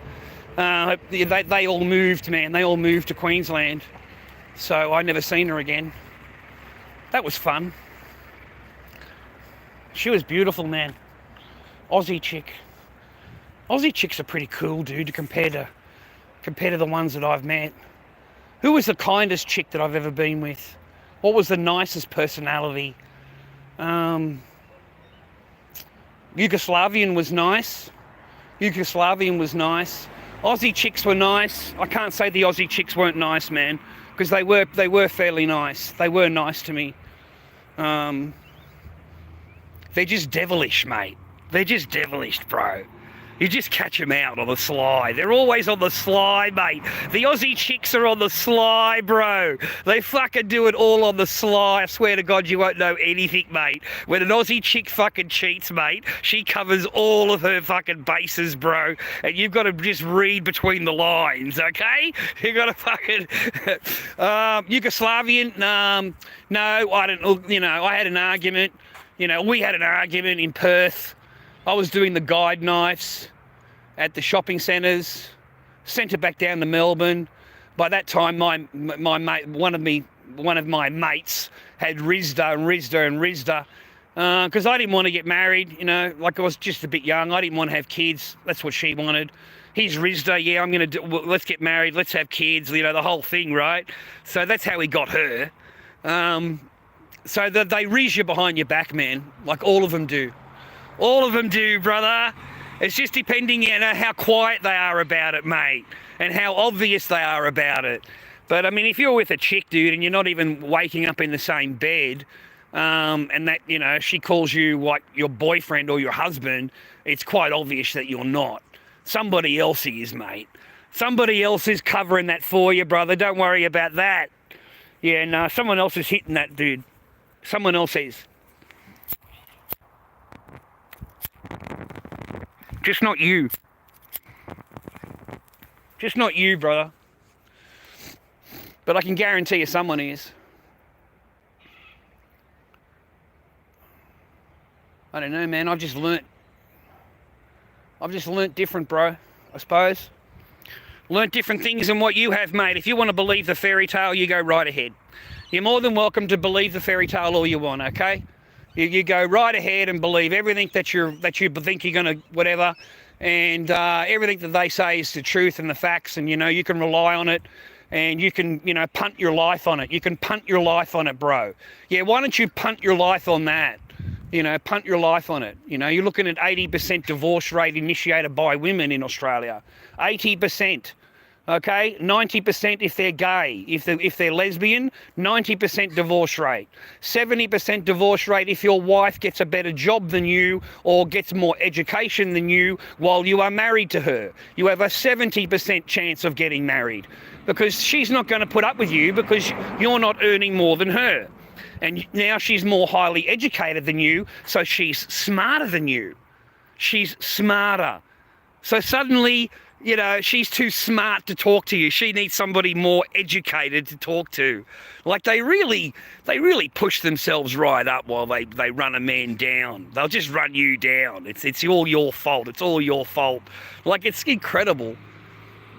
They all moved, man. They all moved to Queensland. So I never seen her again. That was fun. She was beautiful, man. Aussie chick. Aussie chicks are pretty cool, dude, compared to the ones that I've met. Who was the kindest chick that I've ever been with? What was the nicest personality? Yugoslavian was nice. Aussie chicks were nice. I can't say the Aussie chicks weren't nice, man, because they were fairly nice. They were nice to me. They're just devilish, mate. They're just devilish, bro. You just catch them out on the sly. They're always on the sly, mate. The Aussie chicks are on the sly, bro. They fucking do it all on the sly. I swear to God, you won't know anything, mate. When an Aussie chick fucking cheats, mate, she covers all of her fucking bases, bro. And you've got to just read between the lines, okay? You got to fucking... Yugoslavian, no, I don't... You know, I had an argument. You know, we had an argument in Perth. I was doing the guide knives at the shopping centres, sent it back down to Melbourne. By that time, my mate, one of my mates had rizzed her, because I didn't want to get married. You know, like I was just a bit young. I didn't want to have kids. That's what she wanted. He's rizzed her. Yeah, let's get married. Let's have kids. You know, the whole thing, right? So that's how he got her. So they rizz you behind your back, man. Like all of them do. All of them do, brother. It's just depending, you know, how quiet they are about it, mate, and how obvious they are about it. But, I mean, if you're with a chick, dude, and you're not even waking up in the same bed, and that, you know, she calls you, like, your boyfriend or your husband, it's quite obvious that you're not. Somebody else is, mate. Somebody else is covering that for you, brother. Don't worry about that. Yeah, no, someone else is hitting that, dude. Someone else is. Just not you. Just not you, brother. But I can guarantee you someone is. I don't know, man. I've just learnt different, bro, I suppose. Learnt different things than what you have, mate. If you want to believe the fairy tale, you go right ahead. You're more than welcome to believe the fairy tale all you want, okay? You go right ahead and believe everything that you think you're going to whatever, and everything that they say is the truth and the facts, and, you know, you can rely on it, and you can, you know, punt your life on it. You can punt your life on it, bro. Yeah, why don't you punt your life on that? You know, punt your life on it. You know, you're looking at 80% divorce rate initiated by women in Australia. 80%. Okay, 90% if they're gay. If they're lesbian, 90% divorce rate. 70% divorce rate if your wife gets a better job than you or gets more education than you while you are married to her. You have a 70% chance of getting married because she's not going to put up with you because you're not earning more than her. And now she's more highly educated than you, so she's smarter than you. She's smarter. So suddenly, you know, she's too smart to talk to you. She needs somebody more educated to talk to. Like they really push themselves right up while they run a man down. They'll just run you down. It's all your fault. It's all your fault. Like, it's incredible.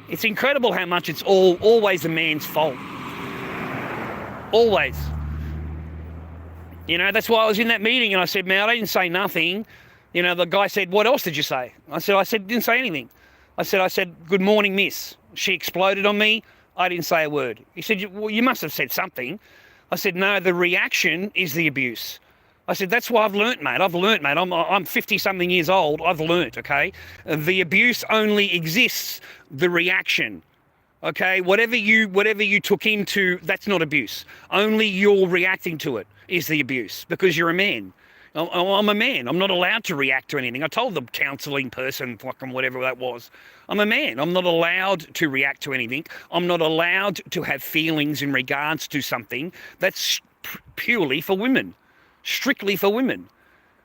It's incredible how much it's always a man's fault. Always. You know, that's why I was in that meeting and I said, man, I didn't say nothing. You know, the guy said, what else did you say? I said, didn't say anything. I said, good morning, miss. She exploded on me. I didn't say a word. He said, well, you must have said something. I said, no, the reaction is the abuse. I said, that's what I've learnt, mate. I'm 50-something years old. I've learnt, okay? The abuse only exists, the reaction. Okay, whatever you took into, that's not abuse. Only you're reacting to it is the abuse because you're a man. I'm a man. I'm not allowed to react to anything. I told the counselling person, fucking whatever that was, I'm a man. I'm not allowed to react to anything. I'm not allowed to have feelings in regards to something that's purely for women, strictly for women.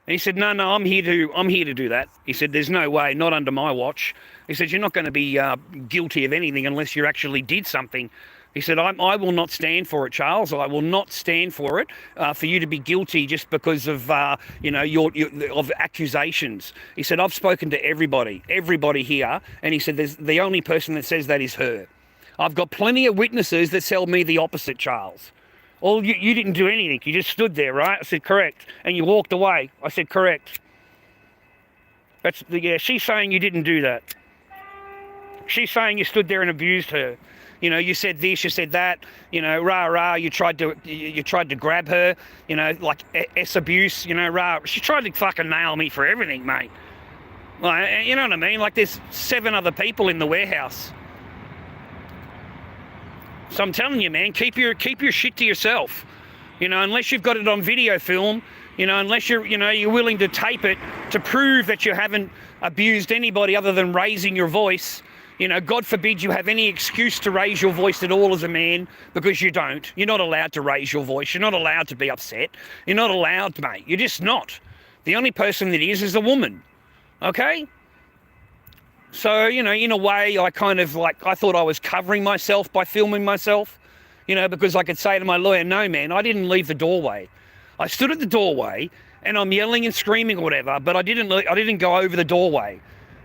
And he said, no, I'm here to do that. He said, there's no way, not under my watch. He said, you're not going to be guilty of anything unless you actually did something. He said, I will not stand for it, Charles. I will not stand for it, for you to be guilty just because of, of accusations. He said, I've spoken to everybody here. And he said, the only person that says that is her. I've got plenty of witnesses that tell me the opposite, Charles. Well, you didn't do anything. You just stood there, right? I said, correct. And you walked away. I said, correct. She's saying you didn't do that. She's saying you stood there and abused her. You know, you said this, you said that, you know, rah, you tried to grab her, you know, like abuse, you know, rah. She tried to fucking nail me for everything, mate. Like, you know what I mean? Like, there's 7 other people in the warehouse. So I'm telling you, man, keep your shit to yourself. You know, unless you've got it on video film, you know, unless you're willing to tape it to prove that you haven't abused anybody other than raising your voice. You know, God forbid you have any excuse to raise your voice at all as a man, because you don't. You're not allowed to raise your voice. You're not allowed to be upset. You're not allowed, mate. You're just not. The only person that is a woman. Okay? So, you know, in a way, I thought I was covering myself by filming myself, you know, because I could say to my lawyer, no, man, I didn't leave the doorway. I stood at the doorway and I'm yelling and screaming or whatever, but I didn't go over the doorway,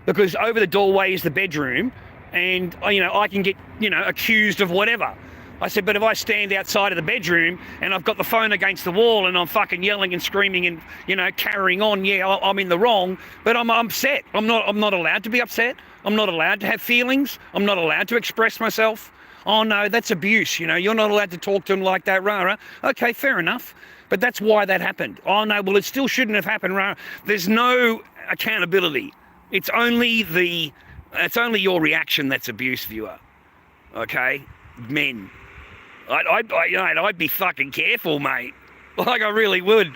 because over the doorway is the bedroom. And, you know, I can get, you know, accused of whatever. I said, but if I stand outside of the bedroom and I've got the phone against the wall and I'm fucking yelling and screaming and, you know, carrying on, yeah, I'm in the wrong, but I'm upset. I'm not allowed to be upset. I'm not allowed to have feelings. I'm not allowed to express myself. Oh, no, that's abuse. You know, you're not allowed to talk to him like that, rah. Okay, fair enough. But that's why that happened. Oh, no, well, it still shouldn't have happened, rah. There's no accountability. It's only your reaction that's abuse, viewer. Okay? Men. I'd be fucking careful, mate. Like, I really would.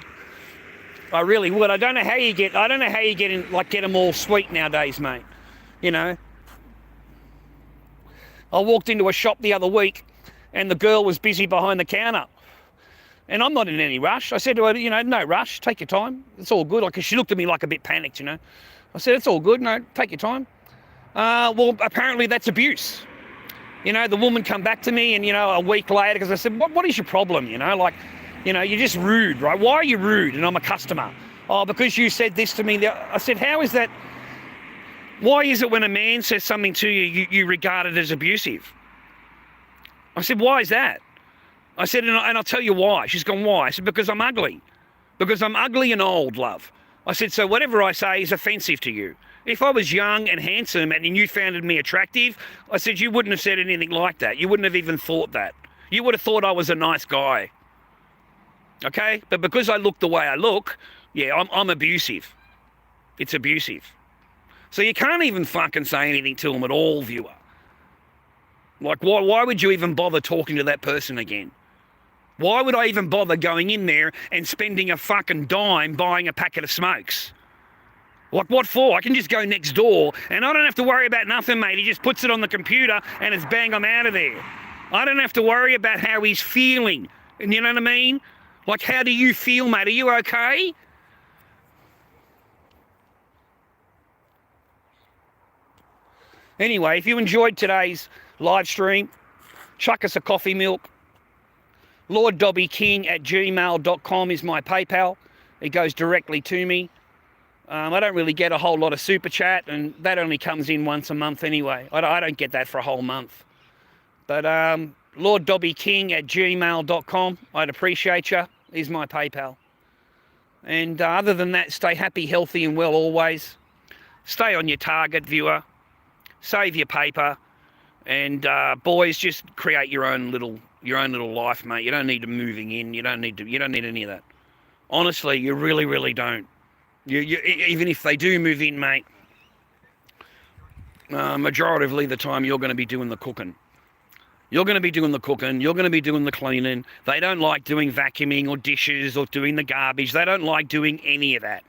I don't know how you get get them all sweet nowadays, mate. You know? I walked into a shop the other week and the girl was busy behind the counter. And I'm not in any rush. I said to her, you know, no rush, take your time. It's all good. Like, she looked at me like a bit panicked, you know. I said, it's all good. No, take your time. Well, apparently that's abuse. You know, the woman come back to me and, you know, a week later, because I said, what is your problem? You know, like, you know, you're just rude, right? Why are you rude? And I'm a customer. Oh, because you said this to me. I said, how is that? Why is it when a man says something to you, you regard it as abusive? I said, why is that? I said, and I'll tell you why. She's gone, why? I said, because I'm ugly. Because I'm ugly and old, love. I said, so whatever I say is offensive to you. If I was young and handsome and you found me attractive, I said, you wouldn't have said anything like that. You wouldn't have even thought that. You would have thought I was a nice guy. Okay? But because I look the way I look, yeah, I'm abusive. It's abusive. So you can't even fucking say anything to them at all, viewer. Like, why would you even bother talking to that person again? Why would I even bother going in there and spending a fucking dime buying a packet of smokes? Like, what for? I can just go next door and I don't have to worry about nothing, mate. He just puts it on the computer and it's bang, I'm out of there. I don't have to worry about how he's feeling. And you know what I mean? Like, how do you feel, mate? Are you okay? Anyway, if you enjoyed today's live stream, chuck us a coffee milk. LordDobbyKing@gmail.com is my PayPal. It goes directly to me. I don't really get a whole lot of super chat, and that only comes in once a month anyway. I don't get that for a whole month. But LordDobbyKing@gmail.com, I'd appreciate you. Is my PayPal. And other than that, stay happy, healthy, and well always. Stay on your target, viewer. Save your paper, and boys, just create your own little life, mate. You don't need to moving in. You don't need any of that. Honestly, you really, really don't. Even if they do move in, mate, majoritively the time you're going to be doing the cooking. You're going to be doing the cooking. You're going to be doing the cleaning. They don't like doing vacuuming or dishes or doing the garbage. They don't like doing any of that.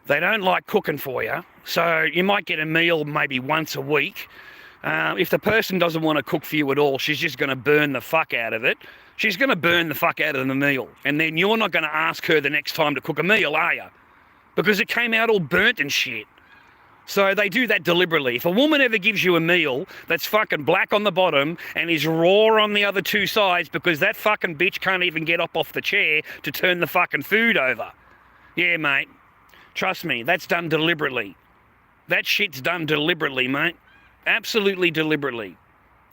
They don't like cooking for you. So you might get a meal maybe once a week. If the person doesn't want to cook for you at all, she's just going to burn the fuck out of it. She's going to burn the fuck out of the meal. And then you're not going to ask her the next time to cook a meal, are you? Because it came out all burnt and shit. So they do that deliberately. If a woman ever gives you a meal that's fucking black on the bottom and is raw on the other two sides because that fucking bitch can't even get up off the chair to turn the fucking food over. Yeah, mate. Trust me, that's done deliberately. That shit's done deliberately, mate. Absolutely deliberately.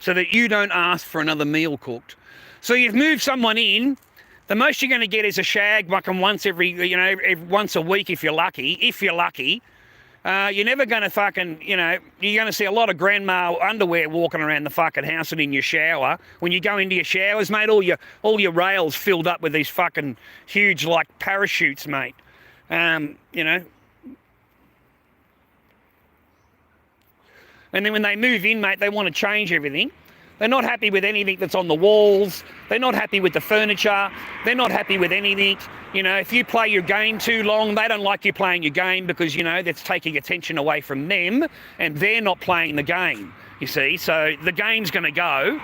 So that you don't ask for another meal cooked. So you've moved someone in. The most you're going to get is a shag fucking once once a week if you're lucky. If you're lucky. You're never going to fucking, you're going to see a lot of grandma underwear walking around the fucking house and in your shower. When you go into your showers, mate, all your rails filled up with these fucking huge, like, parachutes, mate. And then when they move in, mate, they want to change everything. They're not happy with anything that's on the walls. They're not happy with the furniture. They're not happy with anything. If you play your game too long, they don't like you playing your game because, that's taking attention away from them and they're not playing the game, you see. So the game's going to go.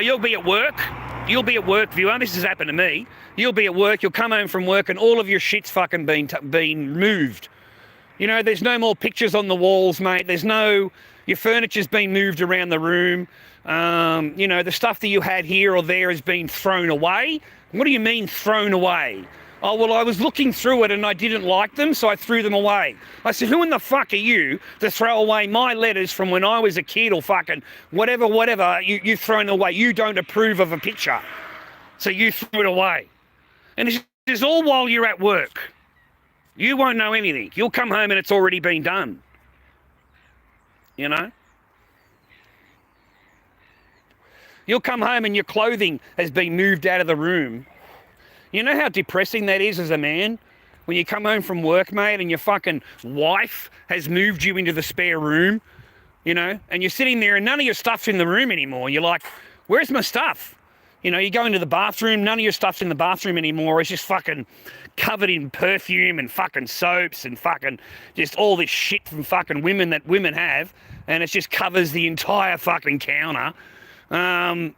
You'll be at work. You'll be at work, viewer. This has happened to me. You'll be at work. You'll come home from work and all of your shit's fucking been moved. There's no more pictures on the walls, mate. Your furniture's been moved around the room. The stuff that you had here or there has been thrown away. What do you mean thrown away? Oh, well, I was looking through it and I didn't like them, so I threw them away. I said, who in the fuck are you to throw away my letters from when I was a kid or fucking whatever, you've thrown away. You don't approve of a picture. So you threw it away. And it's all while you're at work. You won't know anything. You'll come home and it's already been done. You'll come home and your clothing has been moved out of the room. You know how depressing that is as a man? When you come home from work, mate, and your fucking wife has moved you into the spare room, and you're sitting there and none of your stuff's in the room anymore. You're like, where's my stuff? You go into the bathroom, none of your stuff's in the bathroom anymore. It's just fucking covered in perfume and fucking soaps and fucking just all this shit from fucking women that women have. And it just covers the entire fucking counter. And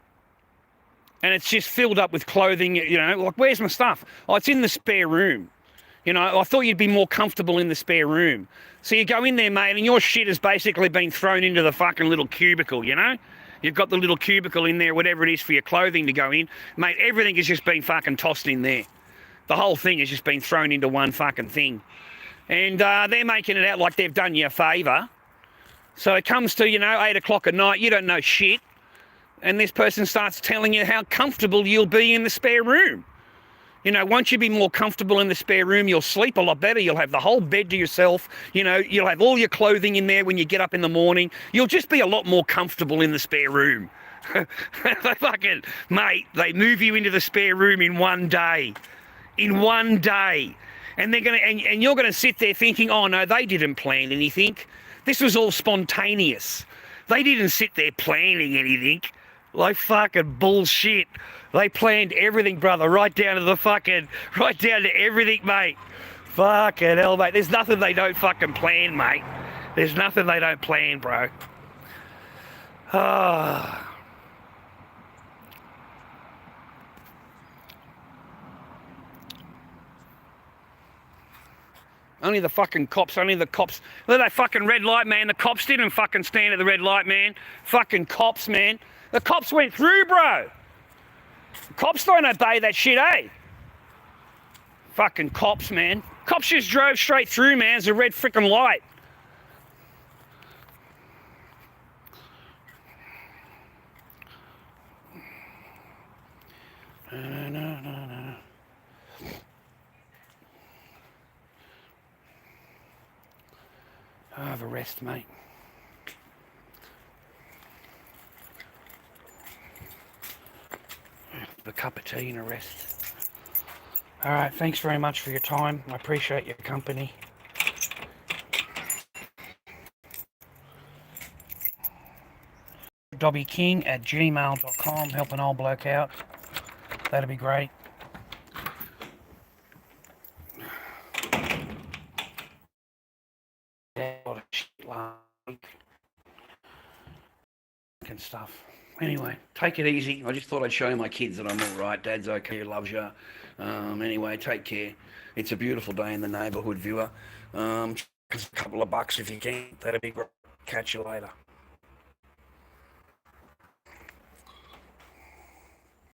it's just filled up with clothing, like, where's my stuff? Oh, it's in the spare room. I thought you'd be more comfortable in the spare room. So you go in there, mate, and your shit has basically been thrown into the fucking little cubicle, You've got the little cubicle in there, whatever it is for your clothing to go in. Mate, everything has just been fucking tossed in there. The whole thing has just been thrown into one fucking thing. And they're making it out like they've done you a favour. So it comes to, 8 o'clock at night, you don't know shit. And this person starts telling you how comfortable you'll be in the spare room. Once you be more comfortable in the spare room, you'll sleep a lot better. You'll have the whole bed to yourself. You'll have all your clothing in there when you get up in the morning. You'll just be a lot more comfortable in the spare room. They fucking, mate, they move you into the spare room in one day. In one day. And they're gonna, and you're gonna sit there thinking, oh no, they didn't plan anything. This was all spontaneous. They didn't sit there planning anything. Like fucking bullshit. They planned everything, brother, right down to everything, mate. Fucking hell, mate. There's nothing they don't fucking plan, mate. There's nothing they don't plan, bro. Ah. Only the fucking cops, Look at that fucking red light, man. The cops didn't fucking stand at the red light, man. Fucking cops, man. The cops went through, bro. Cops don't obey that shit, eh? Fucking cops, man. Cops just drove straight through, man. It's a red freaking light. No. Have a rest, mate. A cup of tea and a rest. All right, thanks very much for your time. I appreciate your company. DOBBYKing@gmail.com. Help an old bloke out. That'd be great. A lot of shit last week and stuff. Anyway, take it easy. I just thought I'd show my kids that I'm all right. Dad's okay. He loves you. Anyway, take care. It's a beautiful day in the neighbourhood, viewer. Just a couple of bucks if you can. That'd be great. Catch you later.